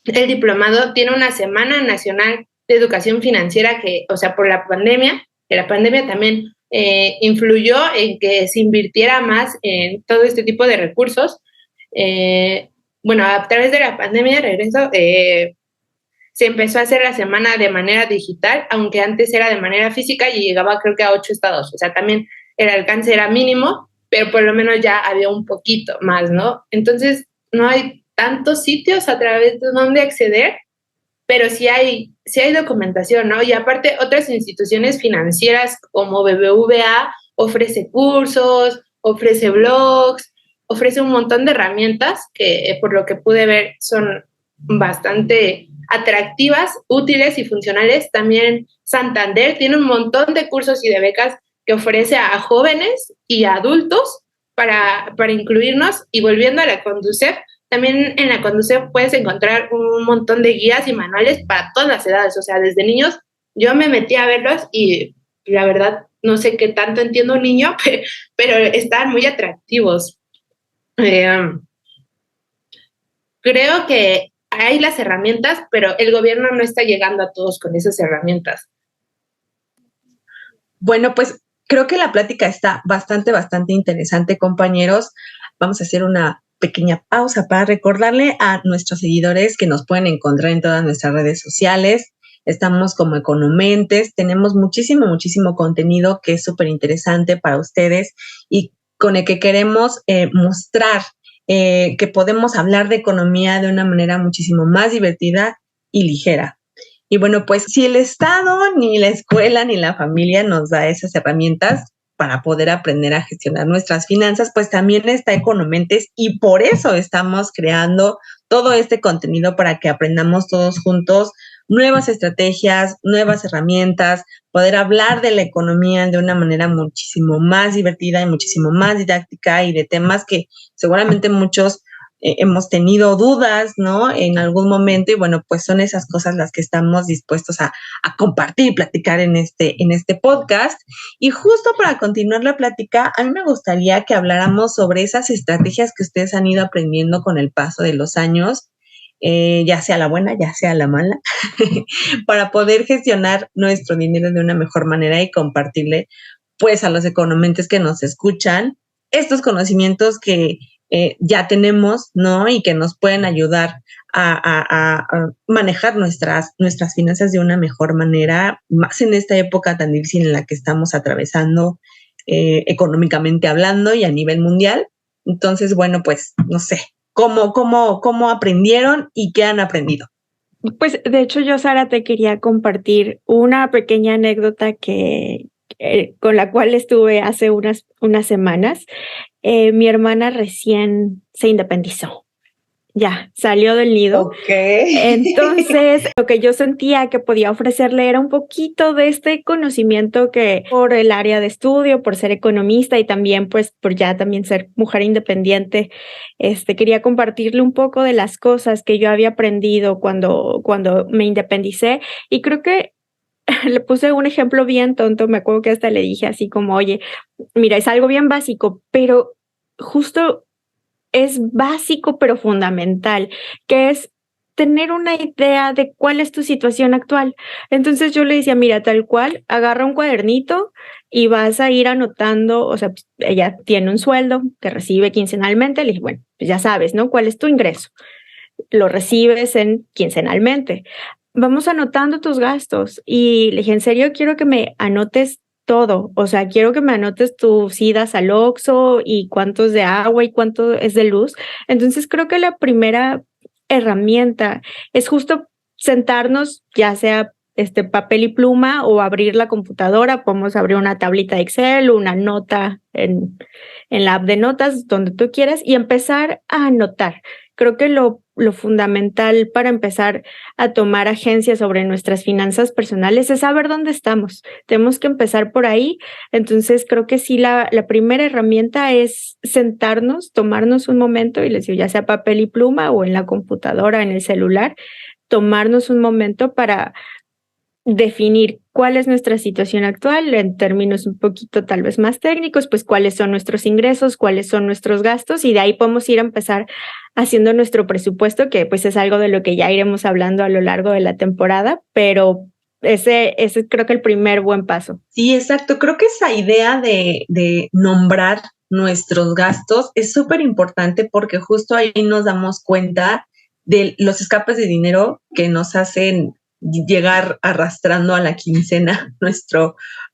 el diplomado, tiene una Semana Nacional de Educación Financiera que, o sea, por la pandemia, que la pandemia también influyó en que se invirtiera más en todo este tipo de recursos. Bueno, a través de la pandemia, se empezó a hacer la semana de manera digital, aunque antes era de manera física y llegaba creo que a 8 estados. O sea, también el alcance era mínimo, pero por lo menos ya había un poquito más, ¿no? Entonces, no hay tantos sitios a través de donde acceder, pero sí hay documentación, ¿no? Y aparte, otras instituciones financieras como BBVA ofrece cursos, ofrece blogs, ofrece un montón de herramientas que, por lo que pude ver, son bastante atractivas, útiles y funcionales. También Santander tiene un montón de cursos y de becas que ofrece a jóvenes y a adultos para incluirnos. Y volviendo a la CONDUCEF, también en la CONDUCEF puedes encontrar un montón de guías y manuales para todas las edades, o sea, desde niños. Yo me metí a verlos y la verdad no sé qué tanto entiendo un niño, pero están muy atractivos. Creo que hay las herramientas, pero el gobierno no está llegando a todos con esas herramientas. Bueno, pues creo que la plática está bastante interesante, compañeros. Vamos a hacer una pequeña pausa para recordarle a nuestros seguidores que nos pueden encontrar en todas nuestras redes sociales. Estamos como Economentes, tenemos muchísimo contenido que es súper interesante para ustedes y con el que queremos mostrar que podemos hablar de economía de una manera muchísimo más divertida y ligera. Y bueno, pues si el Estado, ni la escuela, ni la familia nos da esas herramientas para poder aprender a gestionar nuestras finanzas, pues también está Economentes y por eso estamos creando todo este contenido para que aprendamos todos juntos nuevas estrategias, nuevas herramientas, poder hablar de la economía de una manera muchísimo más divertida y muchísimo más didáctica y de temas que seguramente muchos hemos tenido dudas, ¿no? En algún momento y bueno, pues son esas cosas las que estamos dispuestos a compartir, platicar en este podcast. Y justo para continuar la plática, a mí me gustaría que habláramos sobre esas estrategias que ustedes han ido aprendiendo con el paso de los años, ya sea la buena, ya sea la mala, para poder gestionar nuestro dinero de una mejor manera y compartirle pues a los economentes que nos escuchan estos conocimientos que ya tenemos, ¿no? Y que nos pueden ayudar a manejar nuestras finanzas de una mejor manera, más en esta época tan difícil en la que estamos atravesando económicamente hablando y a nivel mundial. Entonces, bueno, pues no sé, ¿cómo aprendieron y qué han aprendido? Pues de hecho yo, Sara, te quería compartir una pequeña anécdota con la cual estuve hace unas semanas. Mi hermana recién se independizó. Ya, salió del nido. Okay. Entonces, lo que yo sentía que podía ofrecerle era un poquito de este conocimiento que por el área de estudio, por ser economista y también pues por ya también ser mujer independiente, quería compartirle un poco de las cosas que yo había aprendido cuando me independicé y creo que le puse un ejemplo bien tonto, me acuerdo que hasta le dije así como, oye, mira, es algo bien básico, pero justo es básico pero fundamental, que es tener una idea de cuál es tu situación actual. Entonces yo le decía, mira, tal cual, agarra un cuadernito y vas a ir anotando, o sea, pues, ella tiene un sueldo que recibe quincenalmente, le dije, bueno, pues ya sabes, ¿no? ¿Cuál es tu ingreso? Lo recibes quincenalmente. Vamos anotando tus gastos y le dije, en serio, quiero que me anotes todo, o sea, quiero que me anotes tus idas al Oxxo y cuántos de agua y cuánto es de luz. Entonces creo que la primera herramienta es justo sentarnos, ya sea papel y pluma o abrir la computadora, podemos abrir una tablita de Excel, una nota en la app de notas, donde tú quieras, y empezar a anotar. Creo que lo fundamental para empezar a tomar agencia sobre nuestras finanzas personales es saber dónde estamos. Tenemos que empezar por ahí. Entonces, creo que sí, la primera herramienta es sentarnos, tomarnos un momento y les digo, ya sea papel y pluma o en la computadora, en el celular, tomarnos un momento para definir cuál es nuestra situación actual en términos un poquito tal vez más técnicos, pues cuáles son nuestros ingresos, cuáles son nuestros gastos y de ahí podemos ir a empezar haciendo nuestro presupuesto, que pues es algo de lo que ya iremos hablando a lo largo de la temporada, pero ese creo que el primer buen paso. Sí, exacto. Creo que esa idea de nombrar nuestros gastos es súper importante porque justo ahí nos damos cuenta de los escapes de dinero que nos hacen llegar arrastrando a la quincena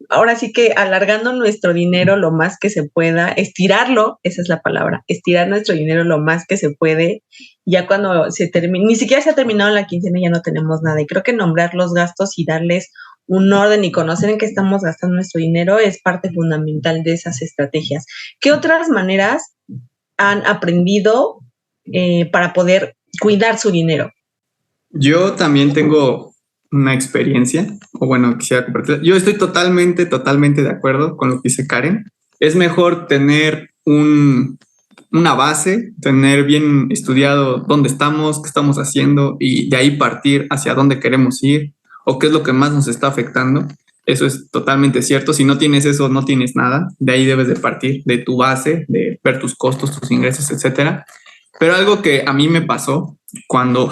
ahora sí que alargando nuestro dinero lo más que se pueda, estirarlo, esa es la palabra, estirar nuestro dinero lo más que se puede, ya cuando se termine, ni siquiera se ha terminado la quincena y ya no tenemos nada, y creo que nombrar los gastos y darles un orden y conocer en qué estamos gastando nuestro dinero es parte fundamental de esas estrategias. ¿Qué otras maneras han aprendido para poder cuidar su dinero? Yo también tengo una experiencia, o bueno, quisiera compartir. Yo estoy totalmente de acuerdo con lo que dice Karen. Es mejor tener una base, tener bien estudiado dónde estamos, qué estamos haciendo y de ahí partir hacia dónde queremos ir o qué es lo que más nos está afectando. Eso es totalmente cierto. Si no tienes eso, no tienes nada. De ahí debes de partir, de tu base, de ver tus costos, tus ingresos, etcétera. Pero algo que a mí me pasó cuando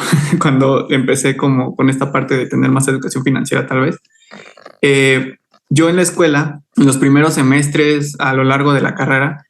empecé como con esta parte de tener más educación financiera tal vez, Yo en la escuela, en los primeros semestres a lo largo de la carrera,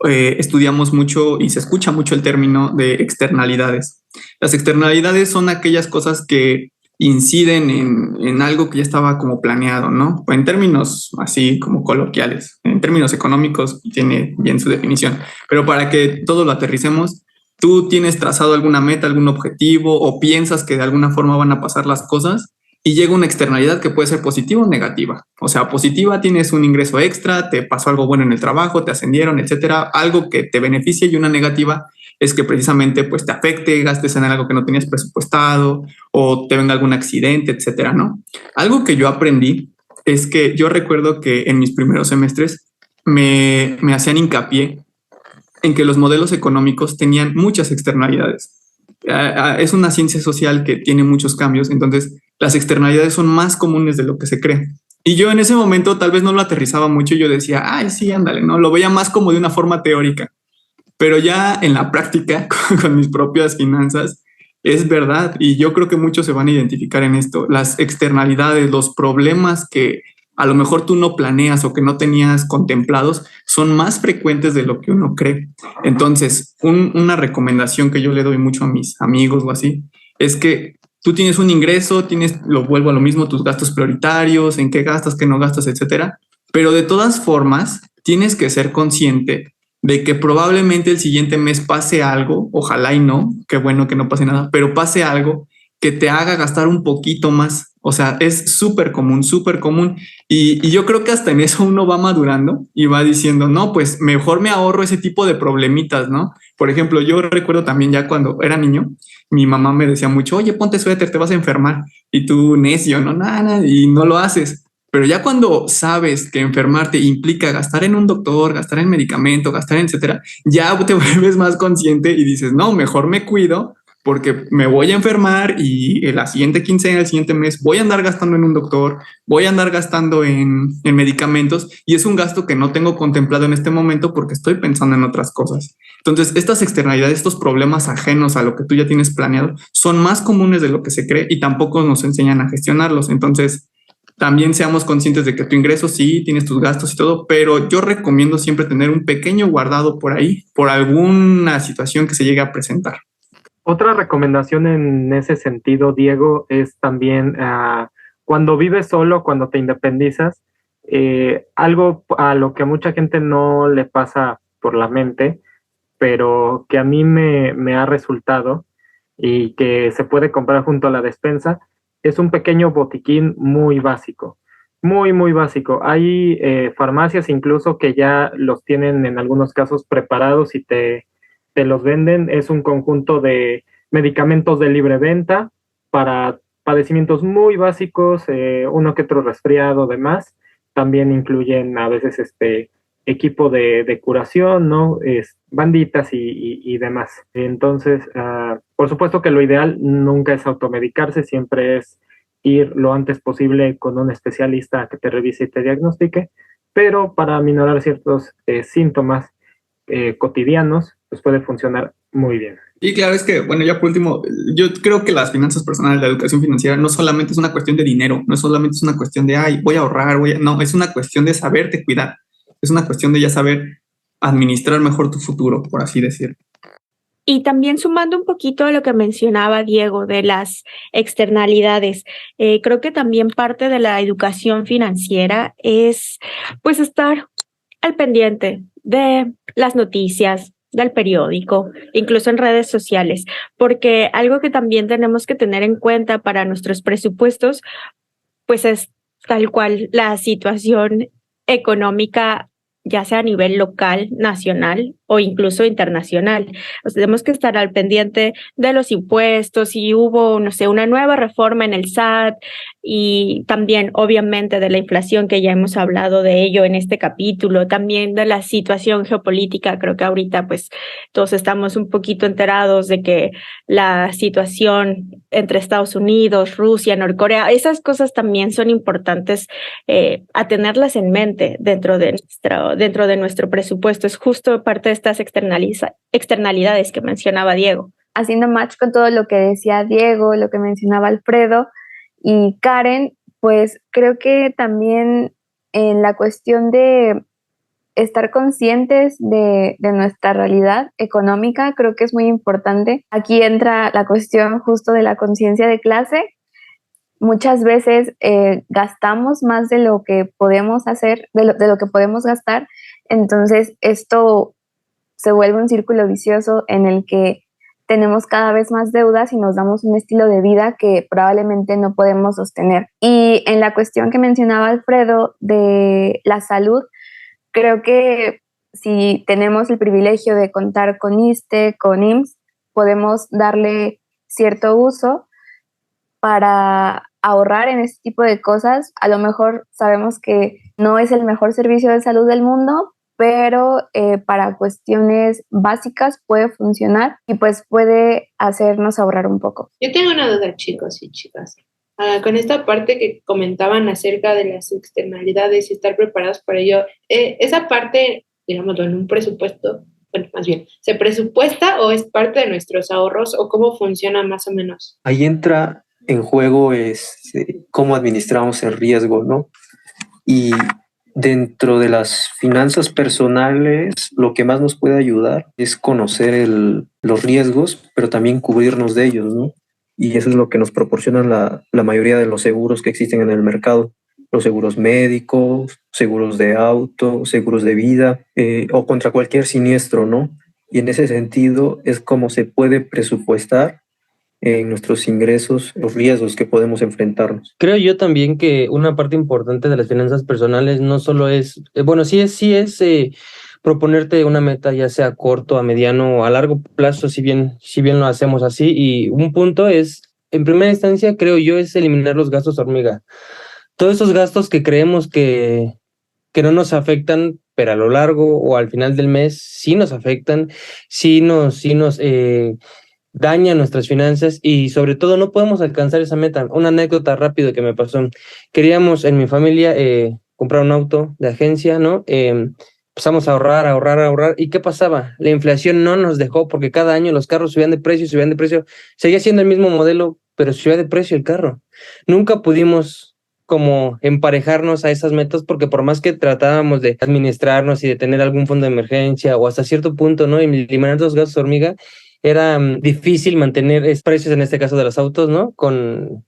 estudiamos mucho y se escucha mucho el término de externalidades. Las externalidades son aquellas cosas que inciden en algo que ya estaba como planeado, ¿no? En términos así como coloquiales, en términos económicos tiene bien su definición, pero para que todo lo aterricemos, tú tienes trazado alguna meta, algún objetivo o piensas que de alguna forma van a pasar las cosas y llega una externalidad que puede ser positiva o negativa. O sea, positiva, tienes un ingreso extra, te pasó algo bueno en el trabajo, te ascendieron, etcétera, algo que te beneficie, y una negativa es que precisamente pues te afecte, gastes en algo que no tenías presupuestado o te venga algún accidente, etcétera, ¿no? Algo que yo aprendí es que yo recuerdo que en mis primeros semestres me hacían hincapié en que los modelos económicos tenían muchas externalidades. Es una ciencia social que tiene muchos cambios, entonces las externalidades son más comunes de lo que se cree. Y yo en ese momento tal vez no lo aterrizaba mucho, yo decía, ay, sí, ándale, ¿no? Lo veía más como de una forma teórica. Pero ya en la práctica, con mis propias finanzas, es verdad. Y yo creo que muchos se van a identificar en esto. Las externalidades, los problemas que a lo mejor tú no planeas o que no tenías contemplados, son más frecuentes de lo que uno cree. Entonces, una recomendación que yo le doy mucho a mis amigos o así, es que tú tienes un ingreso, lo vuelvo a lo mismo, tus gastos prioritarios, en qué gastas, qué no gastas, etcétera. Pero de todas formas, tienes que ser consciente de que probablemente el siguiente mes pase algo, ojalá y no, qué bueno que no pase nada, pero pase algo que te haga gastar un poquito más. O sea, es súper común, súper común. Y yo creo que hasta en eso uno va madurando y va diciendo, no, pues mejor me ahorro ese tipo de problemitas, ¿no? Por ejemplo, yo recuerdo también ya cuando era niño, mi mamá me decía mucho, oye, ponte suéter, te vas a enfermar. Y tú, necio, no, nada, y no lo haces. Pero ya cuando sabes que enfermarte implica gastar en un doctor, gastar en medicamento, gastar en etcétera, ya te vuelves más consciente y dices, no, mejor me cuido porque me voy a enfermar y la siguiente quincena, el siguiente mes, voy a andar gastando en un doctor, voy a andar gastando en medicamentos y es un gasto que no tengo contemplado en este momento porque estoy pensando en otras cosas. Entonces, estas externalidades, estos problemas ajenos a lo que tú ya tienes planeado, son más comunes de lo que se cree y tampoco nos enseñan a gestionarlos. Entonces, también seamos conscientes de que tu ingreso sí, tienes tus gastos y todo, pero yo recomiendo siempre tener un pequeño guardado por ahí, por alguna situación que se llegue a presentar. Otra recomendación en ese sentido, Diego, es también cuando vives solo, cuando te independizas, algo a lo que a mucha gente no le pasa por la mente, pero que a mí me ha resultado y que se puede comprar junto a la despensa, es un pequeño botiquín muy básico, muy, muy básico. Hay farmacias incluso que ya los tienen en algunos casos preparados y te los venden. Es un conjunto de medicamentos de libre venta para padecimientos muy básicos, uno que otro resfriado, demás. También incluyen a veces equipo de curación, ¿no? Banditas y demás. Entonces, por supuesto que lo ideal nunca es automedicarse, siempre es ir lo antes posible con un especialista que te revise y te diagnostique, pero para minorar ciertos síntomas cotidianos, pues puede funcionar muy bien. Y claro, es que, bueno, ya por último, yo creo que las finanzas personales, la educación financiera, no solamente es una cuestión de dinero, no solamente es una cuestión de, ay, voy a ahorrar, no, es una cuestión de saberte cuidar, es una cuestión de ya saber administrar mejor tu futuro, por así decirlo. Y también sumando un poquito a lo que mencionaba Diego de las externalidades, creo que también parte de la educación financiera es pues estar al pendiente de las noticias, del periódico, incluso en redes sociales, porque algo que también tenemos que tener en cuenta para nuestros presupuestos, pues es tal cual la situación económica, ya sea a nivel local, nacional o incluso internacional. Pues tenemos que estar al pendiente de los impuestos, si hubo, no sé, una nueva reforma en el SAT y también, obviamente, de la inflación, que ya hemos hablado de ello en este capítulo, también de la situación geopolítica. Creo que ahorita, pues, todos estamos un poquito enterados de que la situación entre Estados Unidos, Rusia, Norcorea, esas cosas también son importantes a tenerlas en mente dentro de nuestro presupuesto. Es justo parte de estas externalidades que mencionaba Diego. Haciendo match con todo lo que decía Diego, lo que mencionaba Alfredo y Karen, pues creo que también en la cuestión de estar conscientes de nuestra realidad económica, creo que es muy importante. Aquí entra la cuestión justo de la conciencia de clase. Muchas veces gastamos más de lo que podemos hacer, de lo que podemos gastar, entonces esto se vuelve un círculo vicioso en el que tenemos cada vez más deudas y nos damos un estilo de vida que probablemente no podemos sostener. Y en la cuestión que mencionaba Alfredo de la salud, creo que si tenemos el privilegio de contar con ISSSTE, con IMSS, podemos darle cierto uso para ahorrar en este tipo de cosas. A lo mejor sabemos que no es el mejor servicio de salud del mundo, pero para cuestiones básicas puede funcionar y pues puede hacernos ahorrar un poco. Yo tengo una duda, chicos y chicas. Con esta parte que comentaban acerca de las externalidades y estar preparados para ello, esa parte, digámoslo, en un presupuesto, bueno, más bien, ¿se presupuesta o es parte de nuestros ahorros o cómo funciona más o menos? Ahí entra en juego cómo administramos el riesgo, ¿no? Y dentro de las finanzas personales, lo que más nos puede ayudar es conocer los riesgos, pero también cubrirnos de ellos, ¿no? Y eso es lo que nos proporcionan la mayoría de los seguros que existen en el mercado. Los seguros médicos, seguros de auto, seguros de vida o contra cualquier siniestro, ¿no? Y en ese sentido es como se puede presupuestar en nuestros ingresos los riesgos que podemos enfrentarnos. Creo yo también que una parte importante de las finanzas personales no solo es, sí es proponerte una meta, ya sea a corto, a mediano o a largo plazo, si bien lo hacemos así. Y un punto es, en primera instancia, creo yo, es eliminar los gastos hormiga. Todos esos gastos que creemos que no nos afectan, pero a lo largo o al final del mes sí nos afectan, sí nos daña nuestras finanzas y sobre todo no podemos alcanzar esa meta. Una anécdota rápido que me pasó. Queríamos en mi familia comprar un auto de agencia, ¿no? Empezamos a ahorrar. ¿Y qué pasaba? La inflación no nos dejó porque cada año los carros subían de precio. Seguía siendo el mismo modelo, pero subía de precio el carro. Nunca pudimos como emparejarnos a esas metas porque por más que tratábamos de administrarnos y de tener algún fondo de emergencia o hasta cierto punto, ¿no? Eliminar los gastos hormiga, era difícil mantener precios, en este caso de los autos, ¿no? Con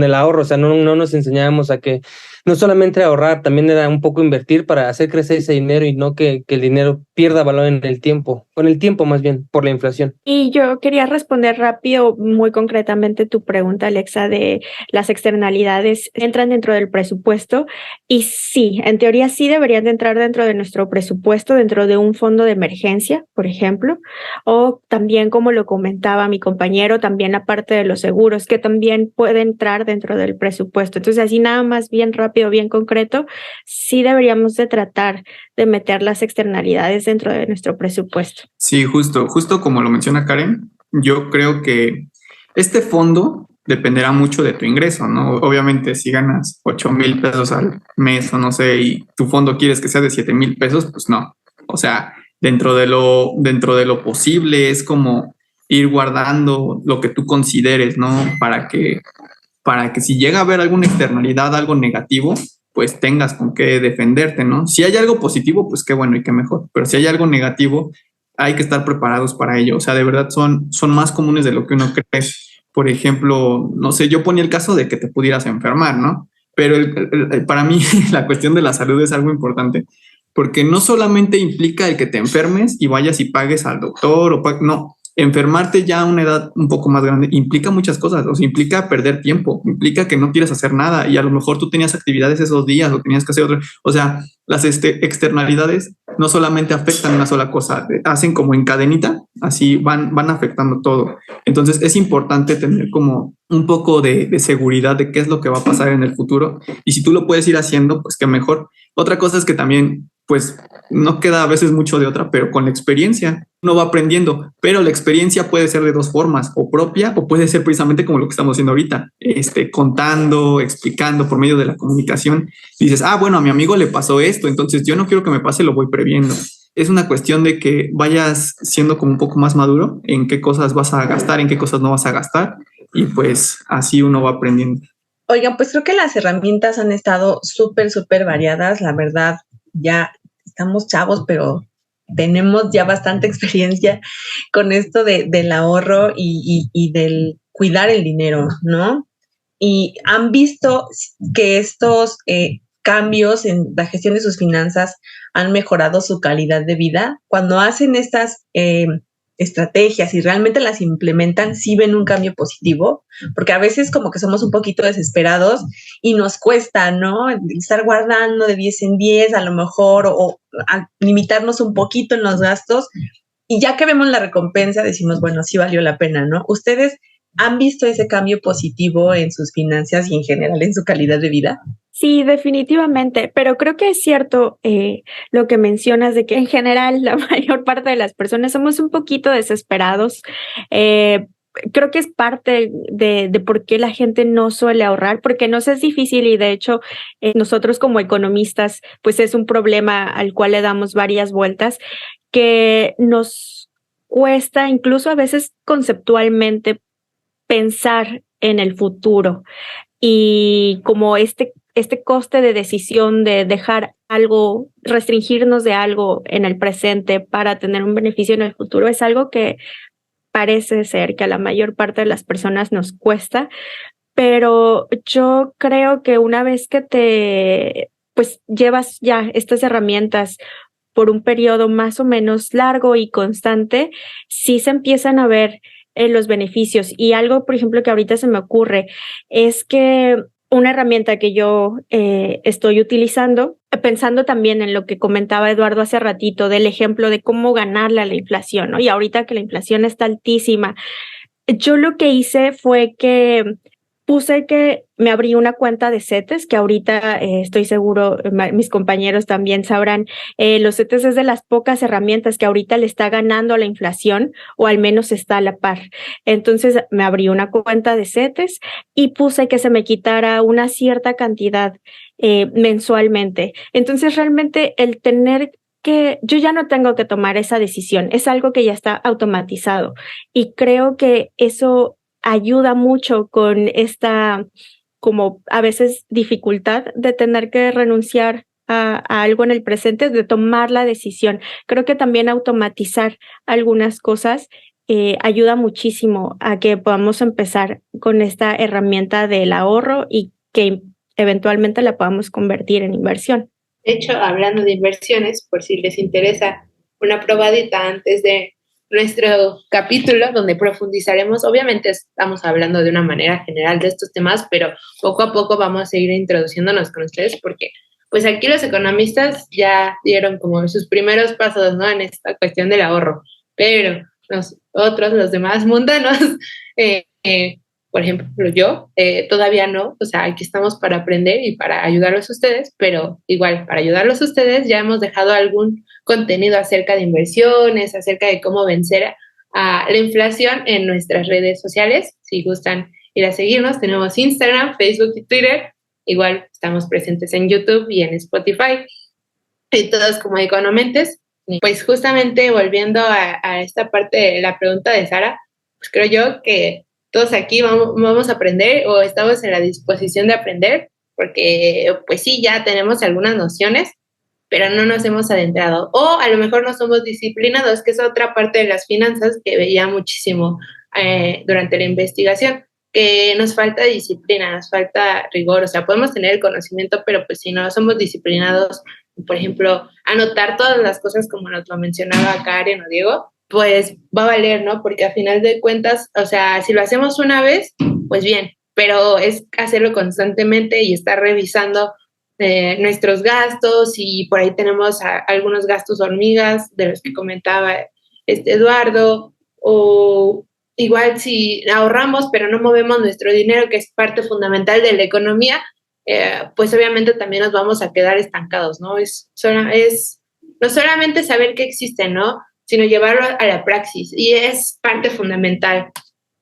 el ahorro, o sea, no nos enseñábamos a que no solamente ahorrar, también era un poco invertir para hacer crecer ese dinero y no que el dinero pierda valor en el tiempo, con el tiempo más bien, por la inflación. Y yo quería responder rápido, muy concretamente tu pregunta, Alexa, de las externalidades entran dentro del presupuesto y sí, en teoría sí deberían de entrar dentro de nuestro presupuesto, dentro de un fondo de emergencia, por ejemplo, o también, como lo comentaba mi compañero, también la parte de los seguros, que también pueden entrar dentro del presupuesto. Entonces, así nada más bien rápido, bien concreto, sí deberíamos de tratar de meter las externalidades dentro de nuestro presupuesto. Sí, justo como lo menciona Karen, yo creo que este fondo dependerá mucho de tu ingreso, ¿no? Obviamente, si ganas 8,000 pesos al mes o no sé, y tu fondo quieres que sea de 7,000 pesos, pues no. O sea, dentro de lo posible es como ir guardando lo que tú consideres, ¿no? Para que si llega a haber alguna externalidad, algo negativo, pues tengas con qué defenderte, ¿no? Si hay algo positivo, pues qué bueno y qué mejor, pero si hay algo negativo, hay que estar preparados para ello. O sea, de verdad son más comunes de lo que uno cree. Por ejemplo, no sé, yo ponía el caso de que te pudieras enfermar, ¿no? Pero para mí la cuestión de la salud es algo importante, porque no solamente implica el que te enfermes y vayas y pagues al doctor, no. Enfermarte ya a una edad un poco más grande implica muchas cosas, o sea, implica perder tiempo, implica que no quieres hacer nada y a lo mejor tú tenías actividades esos días o tenías que hacer otra. O sea, las externalidades no solamente afectan una sola cosa, hacen como en cadenita, así van afectando todo. Entonces es importante tener como un poco de seguridad de qué es lo que va a pasar en el futuro y si tú lo puedes ir haciendo, pues qué mejor. Otra cosa es que también pues no queda a veces mucho de otra, pero con la experiencia uno va aprendiendo, pero la experiencia puede ser de dos formas, o propia, o puede ser precisamente como lo que estamos haciendo ahorita, contando, explicando por medio de la comunicación. Dices, bueno, a mi amigo le pasó esto, entonces yo no quiero que me pase, lo voy previendo. Es una cuestión de que vayas siendo como un poco más maduro en qué cosas vas a gastar, en qué cosas no vas a gastar, y pues así uno va aprendiendo. Oigan, pues creo que las herramientas han estado súper, súper variadas. La verdad, ya estamos chavos, pero tenemos ya bastante experiencia con esto del ahorro y del cuidar el dinero, ¿no? Y han visto que estos cambios en la gestión de sus finanzas han mejorado su calidad de vida. Cuando hacen estas estrategias y realmente las implementan, sí ven un cambio positivo, porque a veces como que somos un poquito desesperados y nos cuesta, ¿no? Estar guardando de 10 en 10 a lo mejor o a limitarnos un poquito en los gastos, y ya que vemos la recompensa decimos, bueno, sí valió la pena, ¿no? ¿Ustedes han visto ese cambio positivo en sus finanzas y en general en su calidad de vida? Sí, definitivamente, pero creo que es cierto lo que mencionas de que en general la mayor parte de las personas somos un poquito desesperados. Creo que es parte de por qué la gente no suele ahorrar, porque nos es difícil y de hecho nosotros como economistas pues es un problema al cual le damos varias vueltas, que nos cuesta incluso a veces conceptualmente pensar en el futuro y como este coste de decisión de dejar algo, restringirnos de algo en el presente para tener un beneficio en el futuro es algo que parece ser que a la mayor parte de las personas nos cuesta, pero yo creo que una vez que pues llevas ya estas herramientas por un periodo más o menos largo y constante, sí se empiezan a ver los beneficios. Y algo, por ejemplo, que ahorita se me ocurre es que una herramienta que yo estoy utilizando, pensando también en lo que comentaba Eduardo hace ratito, del ejemplo de cómo ganarle a la inflación, ¿no? Y ahorita que la inflación está altísima, yo lo que hice fue que puse que me abrí una cuenta de CETES, que ahorita estoy seguro, mis compañeros también sabrán, los CETES es de las pocas herramientas que ahorita le está ganando a la inflación, o al menos está a la par. Entonces me abrí una cuenta de CETES y puse que se me quitara una cierta cantidad mensualmente. Entonces realmente el tener que yo ya no tengo que tomar esa decisión, es algo que ya está automatizado y creo que eso ayuda mucho con esta, como a veces, dificultad de tener que renunciar a algo en el presente, de tomar la decisión. Creo que también automatizar algunas cosas ayuda muchísimo a que podamos empezar con esta herramienta del ahorro y que eventualmente la podamos convertir en inversión. De hecho, hablando de inversiones, por si les interesa una probadita antes de nuestro capítulo donde profundizaremos, obviamente estamos hablando de una manera general de estos temas, pero poco a poco vamos a ir introduciéndonos con ustedes porque pues aquí los economistas ya dieron como sus primeros pasos, ¿no? En esta cuestión del ahorro, pero nosotros, los demás mundanos, por ejemplo yo, todavía no, o sea, aquí estamos para aprender y para ayudarlos a ustedes, pero igual, para ayudarlos a ustedes ya hemos dejado algún contenido acerca de inversiones, acerca de cómo vencer a la inflación en nuestras redes sociales. Si gustan ir a seguirnos, tenemos Instagram, Facebook y Twitter. Igual estamos presentes en YouTube y en Spotify. Y todos como Economentes. Pues justamente volviendo a esta parte de la pregunta de Sara, pues creo yo que todos aquí vamos a aprender o estamos en la disposición de aprender, porque pues sí, ya tenemos algunas nociones, pero no nos hemos adentrado. O a lo mejor no somos disciplinados, que es otra parte de las finanzas que veía muchísimo durante la investigación, que nos falta disciplina, nos falta rigor. O sea, podemos tener el conocimiento, pero pues si no somos disciplinados, por ejemplo, anotar todas las cosas como nos lo mencionaba Karen o Diego, pues va a valer, ¿no? Porque a final de cuentas, o sea, si lo hacemos una vez, pues bien, pero es hacerlo constantemente y estar revisando nuestros gastos, y por ahí tenemos algunos gastos hormigas de los que comentaba Eduardo, o igual si ahorramos pero no movemos nuestro dinero, que es parte fundamental de la economía, pues obviamente también nos vamos a quedar estancados, ¿no? Es no solamente saber que existe, ¿no? Sino llevarlo a la praxis, y es parte fundamental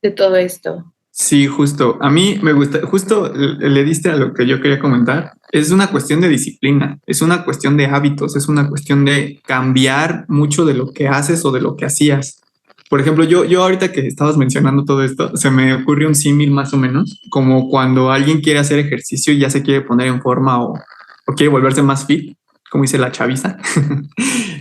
de todo esto. Sí, justo. A mí me gusta, justo le diste a lo que yo quería comentar. Es una cuestión de disciplina, es una cuestión de hábitos, es una cuestión de cambiar mucho de lo que haces o de lo que hacías. Por ejemplo, yo ahorita que estabas mencionando todo esto, se me ocurrió un símil más o menos, como cuando alguien quiere hacer ejercicio y ya se quiere poner en forma o quiere volverse más fit, como dice la chaviza,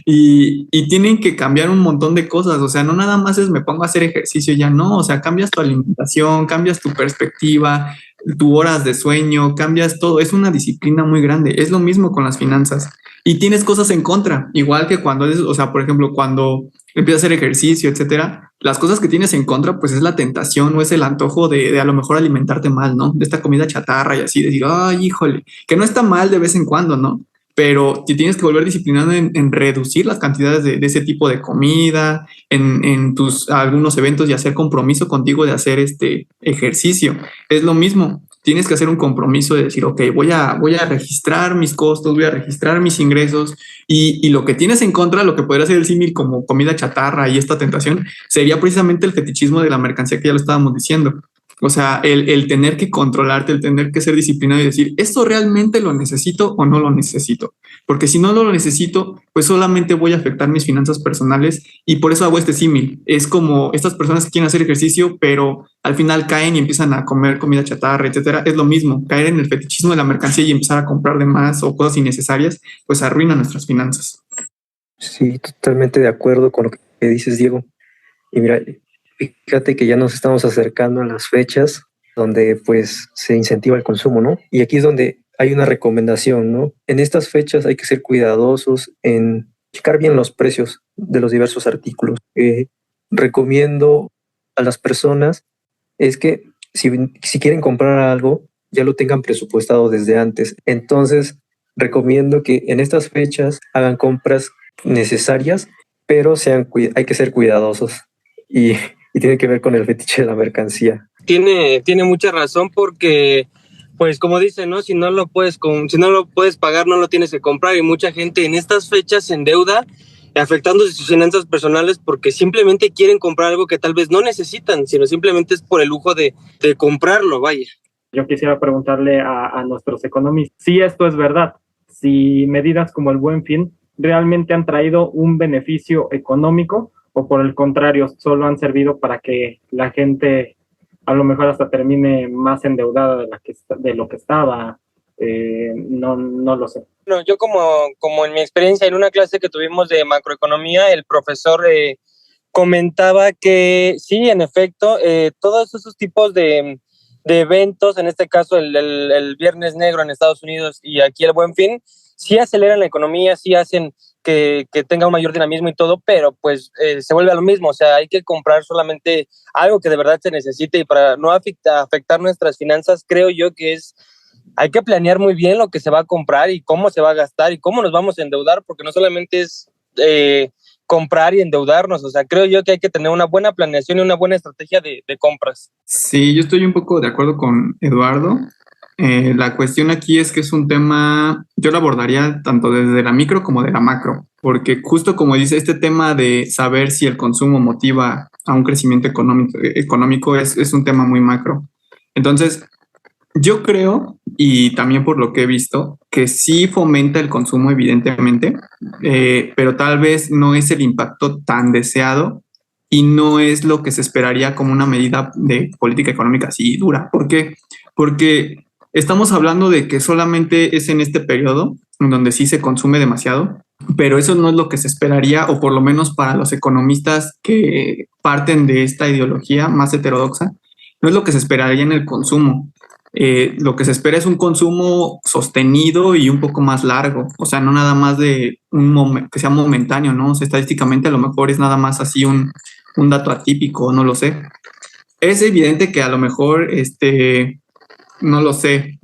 y tienen que cambiar un montón de cosas, o sea, no nada más es me pongo a hacer ejercicio, ya no, o sea, cambias tu alimentación, cambias tu perspectiva, tus horas de sueño, cambias todo, es una disciplina muy grande, es lo mismo con las finanzas. Y tienes cosas en contra, igual que cuando o sea, por ejemplo, cuando empiezas a hacer ejercicio, etcétera, las cosas que tienes en contra, pues es la tentación o es el antojo de a lo mejor alimentarte mal, ¿no? De esta comida chatarra y así, decir, ay, híjole, que no está mal de vez en cuando, ¿no? Pero te tienes que volver disciplinado en reducir las cantidades de ese tipo de comida, en tus algunos eventos y hacer compromiso contigo de hacer este ejercicio. Es lo mismo. Tienes que hacer un compromiso de decir, ok, voy a registrar mis costos, voy a registrar mis ingresos y lo que tienes en contra, lo que podría ser el símil como comida chatarra y esta tentación, sería precisamente el fetichismo de la mercancía que ya lo estábamos diciendo. O sea, el tener que controlarte, el tener que ser disciplinado y decir, ¿esto realmente lo necesito o no lo necesito? Porque si no lo necesito, pues solamente voy a afectar mis finanzas personales y por eso hago este símil. Es como estas personas que quieren hacer ejercicio, pero al final caen y empiezan a comer comida chatarra, etcétera. Es lo mismo, caer en el fetichismo de la mercancía y empezar a comprar de más o cosas innecesarias, pues arruina nuestras finanzas. Sí, totalmente de acuerdo con lo que dices, Diego. Y mira, fíjate que ya nos estamos acercando a las fechas donde pues se incentiva el consumo, ¿no? Y aquí es donde hay una recomendación, ¿no? En estas fechas hay que ser cuidadosos en checar bien los precios de los diversos artículos. Recomiendo a las personas es que si quieren comprar algo, ya lo tengan presupuestado desde antes. Entonces, recomiendo que en estas fechas hagan compras necesarias, pero hay que ser cuidadosos y tiene que ver con el fetiche de la mercancía. Tiene mucha razón porque, pues como dice, ¿no? Si no lo puedes pagar, no lo tienes que comprar y mucha gente en estas fechas se endeuda afectando sus finanzas personales porque simplemente quieren comprar algo que tal vez no necesitan, sino simplemente es por el lujo de comprarlo, vaya. Yo quisiera preguntarle a nuestros economistas si esto es verdad, si medidas como el Buen Fin realmente han traído un beneficio económico o por el contrario, solo han servido para que la gente a lo mejor hasta termine más endeudada de lo que estaba. No lo sé. Bueno, yo como en mi experiencia en una clase que tuvimos de macroeconomía, el profesor comentaba que sí, en efecto, todos esos tipos de eventos, en este caso el Viernes Negro en Estados Unidos y aquí el Buen Fin, sí aceleran la economía, sí hacen que tenga un mayor dinamismo y todo, pero pues se vuelve a lo mismo, o sea, hay que comprar solamente algo que de verdad se necesite y para no afectar nuestras finanzas, creo yo que hay que planear muy bien lo que se va a comprar y cómo se va a gastar y cómo nos vamos a endeudar, porque no solamente es comprar y endeudarnos, o sea, creo yo que hay que tener una buena planeación y una buena estrategia de compras. Sí, yo estoy un poco de acuerdo con Eduardo. La cuestión aquí es que es un tema, yo lo abordaría tanto desde la micro como de la macro, porque justo como dice, este tema de saber si el consumo motiva a un crecimiento económico es un tema muy macro. Entonces, yo creo, y también por lo que he visto, que sí fomenta el consumo, evidentemente, pero tal vez no es el impacto tan deseado y no es lo que se esperaría como una medida de política económica así dura. ¿Por qué? Porque estamos hablando de que solamente es en este periodo en donde sí se consume demasiado, pero eso no es lo que se esperaría, o por lo menos para los economistas que parten de esta ideología más heterodoxa, no es lo que se esperaría en el consumo. Lo que se espera es un consumo sostenido y un poco más largo, o sea, no nada más de que sea momentáneo, ¿no? O sea, estadísticamente a lo mejor es nada más así un dato atípico, no lo sé. Es evidente que a lo mejor, no lo sé,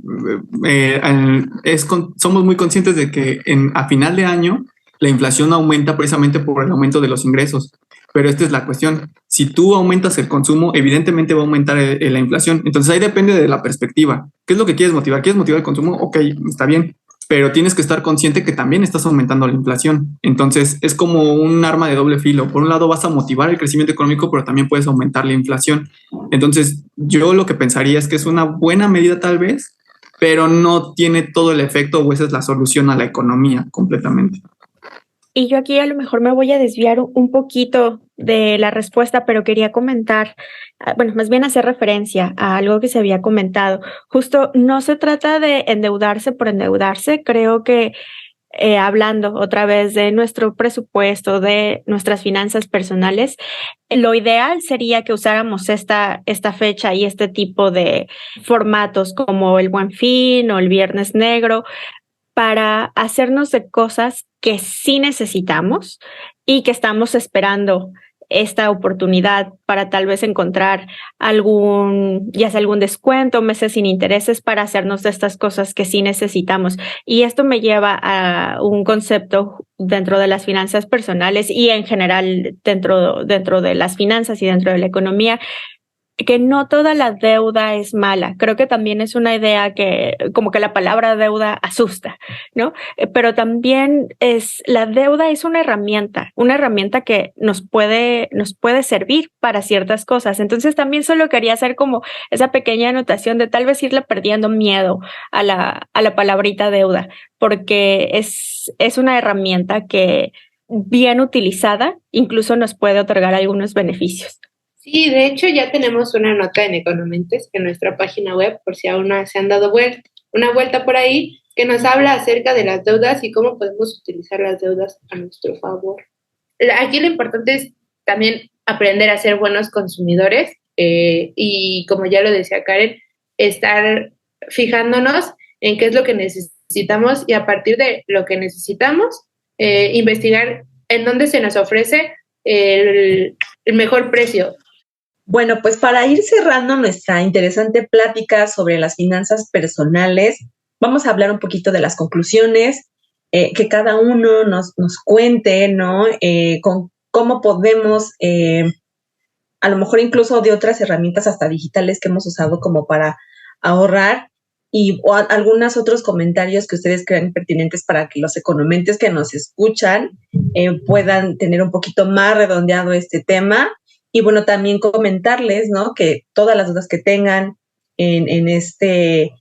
somos muy conscientes de que a final de año la inflación aumenta precisamente por el aumento de los ingresos. Pero esta es la cuestión. Si tú aumentas el consumo, evidentemente va a aumentar la inflación. Entonces ahí depende de la perspectiva. ¿Qué es lo que quieres motivar? ¿Quieres motivar el consumo? Ok, está bien. Pero tienes que estar consciente que también estás aumentando la inflación. Entonces es como un arma de doble filo. Por un lado vas a motivar el crecimiento económico, pero también puedes aumentar la inflación. Entonces yo lo que pensaría es que es una buena medida tal vez, pero no tiene todo el efecto o esa es la solución a la economía completamente. Y yo aquí a lo mejor me voy a desviar un poquito de la respuesta, pero quería comentar, bueno, más bien hacer referencia a algo que se había comentado. Justo no se trata de endeudarse por endeudarse. Creo que hablando otra vez de nuestro presupuesto, de nuestras finanzas personales, lo ideal sería que usáramos esta fecha y este tipo de formatos como el Buen Fin o el Viernes Negro para hacernos de cosas que sí necesitamos y que estamos esperando esta oportunidad para tal vez encontrar ya sea algún descuento, meses sin intereses para hacernos de estas cosas que sí necesitamos. Y esto me lleva a un concepto dentro de las finanzas personales y en general dentro de las finanzas y dentro de la economía, que no toda la deuda es mala. Creo que también es una idea que como que la palabra deuda asusta, ¿no? Pero también la deuda es una herramienta que nos puede servir para ciertas cosas. Entonces también solo quería hacer como esa pequeña anotación de tal vez irle perdiendo miedo a la palabrita deuda, porque es una herramienta que bien utilizada incluso nos puede otorgar algunos beneficios. Sí, de hecho ya tenemos una nota en Economentes en nuestra página web, por si aún no se han dado una vuelta por ahí, que nos habla acerca de las deudas y cómo podemos utilizar las deudas a nuestro favor. Aquí lo importante es también aprender a ser buenos consumidores y, como ya lo decía Karen, estar fijándonos en qué es lo que necesitamos y a partir de lo que necesitamos, investigar en dónde se nos ofrece el mejor precio. Bueno, pues para ir cerrando nuestra interesante plática sobre las finanzas personales, vamos a hablar un poquito de las conclusiones, que cada uno nos cuente, ¿no? Con cómo podemos, a lo mejor incluso de otras herramientas hasta digitales que hemos usado como para ahorrar o algunos otros comentarios que ustedes crean pertinentes para que los economentos que nos escuchan puedan tener un poquito más redondeado este tema. Y bueno, también comentarles, ¿no? Que todas las dudas que tengan en este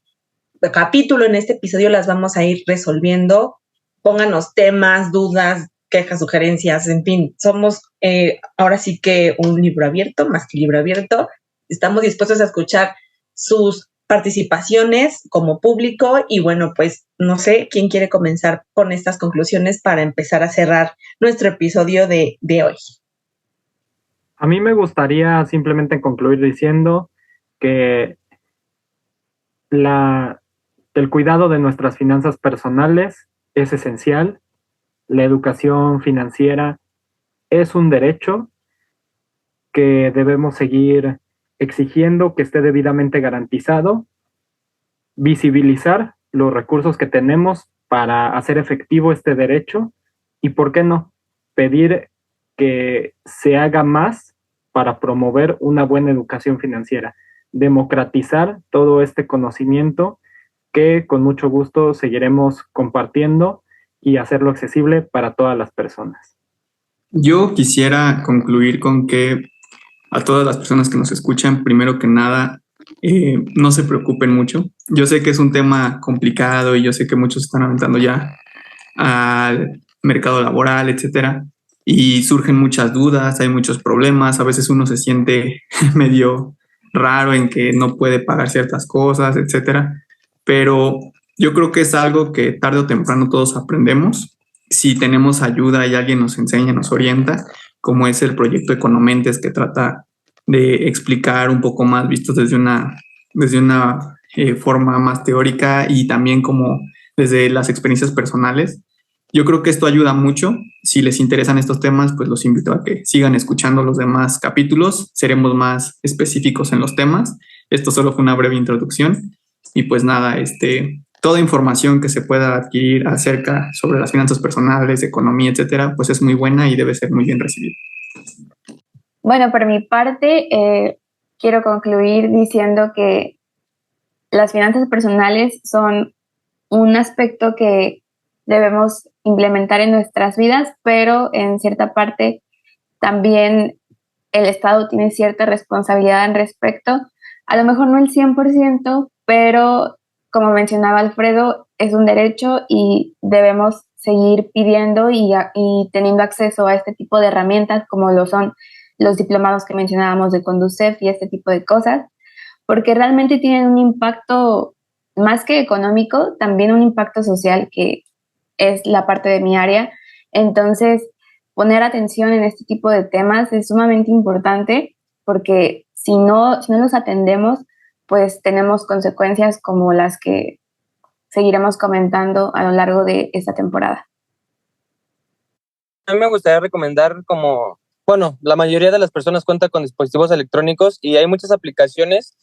capítulo, en este episodio, las vamos a ir resolviendo. Pónganos temas, dudas, quejas, sugerencias, en fin, somos ahora sí que un libro abierto, más que libro abierto. Estamos dispuestos a escuchar sus participaciones como público y bueno, pues no sé quién quiere comenzar con estas conclusiones para empezar a cerrar nuestro episodio de hoy. A mí me gustaría simplemente concluir diciendo que el cuidado de nuestras finanzas personales es esencial. La educación financiera es un derecho que debemos seguir exigiendo que esté debidamente garantizado, visibilizar los recursos que tenemos para hacer efectivo este derecho y, ¿por qué no?, pedir que se haga más para promover una buena educación financiera, democratizar todo este conocimiento que con mucho gusto seguiremos compartiendo y hacerlo accesible para todas las personas. Yo quisiera concluir con que a todas las personas que nos escuchan, primero que nada, no se preocupen mucho. Yo sé que es un tema complicado y yo sé que muchos están aventando ya al mercado laboral, etcétera, y surgen muchas dudas, hay muchos problemas, a veces uno se siente medio raro en que no puede pagar ciertas cosas, etcétera, pero yo creo que es algo que tarde o temprano todos aprendemos. Si tenemos ayuda y alguien nos enseña, nos orienta, como es el proyecto Economentes, que trata de explicar un poco más visto desde una forma más teórica y también como desde las experiencias personales. Yo creo que esto ayuda mucho. Si les interesan estos temas, pues los invito a que sigan escuchando los demás capítulos. Seremos más específicos en los temas. Esto solo fue una breve introducción. Y pues nada, toda información que se pueda adquirir sobre las finanzas personales, economía, etcétera, pues es muy buena y debe ser muy bien recibida. Bueno, por mi parte, quiero concluir diciendo que las finanzas personales son un aspecto que debemos implementar en nuestras vidas, pero en cierta parte también el Estado tiene cierta responsabilidad al respecto. A lo mejor no el 100%, pero como mencionaba Alfredo, es un derecho y debemos seguir pidiendo y teniendo acceso a este tipo de herramientas como lo son los diplomados que mencionábamos de Conducef y este tipo de cosas, porque realmente tienen un impacto más que económico, también un impacto social, que es la parte de mi área. Entonces, poner atención en este tipo de temas es sumamente importante, porque si no los atendemos, pues tenemos consecuencias como las que seguiremos comentando a lo largo de esta temporada. A mí me gustaría recomendar la mayoría de las personas cuenta con dispositivos electrónicos y hay muchas aplicaciones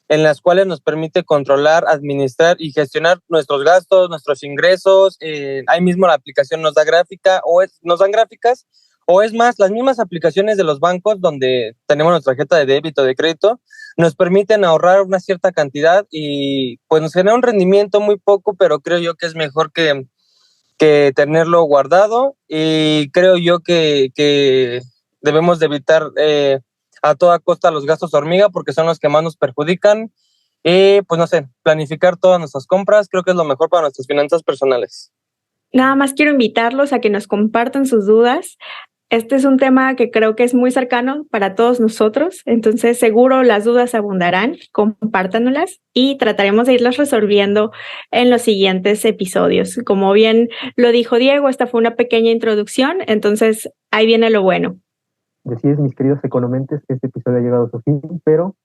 en las cuales nos permite controlar, administrar y gestionar nuestros gastos, nuestros ingresos. Ahí mismo la aplicación nos da nos dan gráficas, o es más, las mismas aplicaciones de los bancos donde tenemos nuestra tarjeta de débito, de crédito, nos permiten ahorrar una cierta cantidad y pues nos genera un rendimiento muy poco, pero creo yo que es mejor que tenerlo guardado, y creo yo que debemos de evitar a toda costa los gastos hormiga, porque son los que más nos perjudican. Y pues no sé, planificar todas nuestras compras creo que es lo mejor para nuestras finanzas personales. Nada más quiero invitarlos a que nos compartan sus dudas. Este es un tema que creo que es muy cercano para todos nosotros, entonces seguro las dudas abundarán, compártanoslas y trataremos de irlas resolviendo en los siguientes episodios. Como bien lo dijo Diego, esta fue una pequeña introducción, entonces ahí viene lo bueno. Así es, mis queridos economentes, este episodio ha llegado a su fin, pero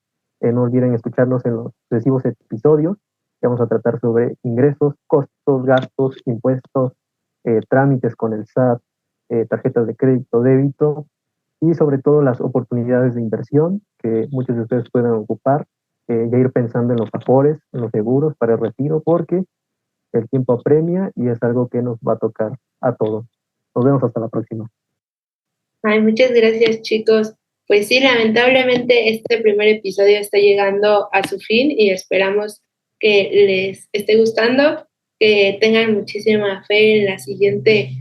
no olviden escucharnos en los sucesivos episodios, que vamos a tratar sobre ingresos, costos, gastos, impuestos, trámites con el SAT, tarjetas de crédito, débito y sobre todo las oportunidades de inversión que muchos de ustedes pueden ocupar, ya ir pensando en los afores, en los seguros para el retiro, porque el tiempo apremia y es algo que nos va a tocar a todos. Nos vemos hasta la próxima. Ay, muchas gracias, chicos. Pues sí, lamentablemente este primer episodio está llegando a su fin y esperamos que les esté gustando, que tengan muchísima fe en la siguiente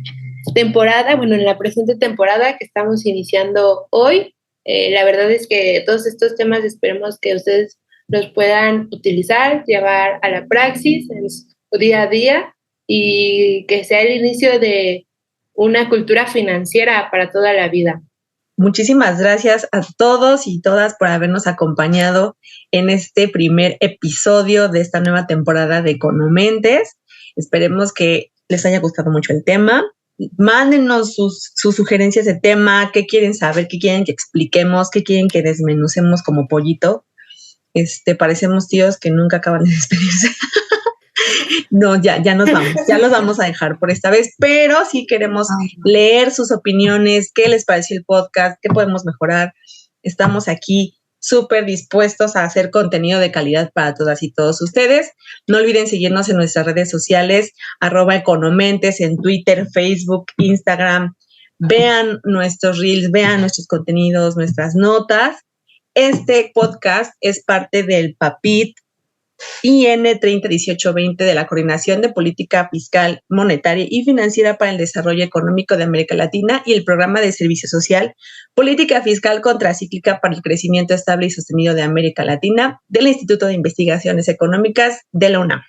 temporada, en la presente temporada que estamos iniciando hoy. La verdad es que todos estos temas esperemos que ustedes los puedan utilizar, llevar a la praxis en su día a día y que sea el inicio de una cultura financiera para toda la vida. Muchísimas gracias a todos y todas por habernos acompañado en este primer episodio de esta nueva temporada de Economentes. Esperemos que les haya gustado mucho el tema. Mándenos sus sugerencias de tema, qué quieren saber, qué quieren que expliquemos, qué quieren que desmenucemos como pollito. Parecemos tíos que nunca acaban de despedirse. No, ya nos vamos, ya los vamos a dejar por esta vez, pero sí queremos leer sus opiniones, qué les pareció el podcast, qué podemos mejorar. Estamos aquí súper dispuestos a hacer contenido de calidad para todas y todos ustedes. No olviden seguirnos en nuestras redes sociales, @economentes, en Twitter, Facebook, Instagram. Vean nuestros reels, vean nuestros contenidos, nuestras notas. Este podcast es parte del PAPIT IN 301820 de la Coordinación de Política Fiscal, Monetaria y Financiera para el Desarrollo Económico de América Latina y el Programa de Servicio Social, Política Fiscal Contracíclica para el Crecimiento Estable y Sostenido de América Latina del Instituto de Investigaciones Económicas de la UNAM.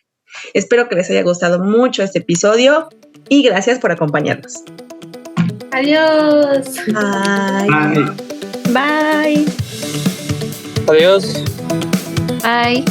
Espero que les haya gustado mucho este episodio y gracias por acompañarnos. Adiós. Bye. Bye. Adiós. Bye.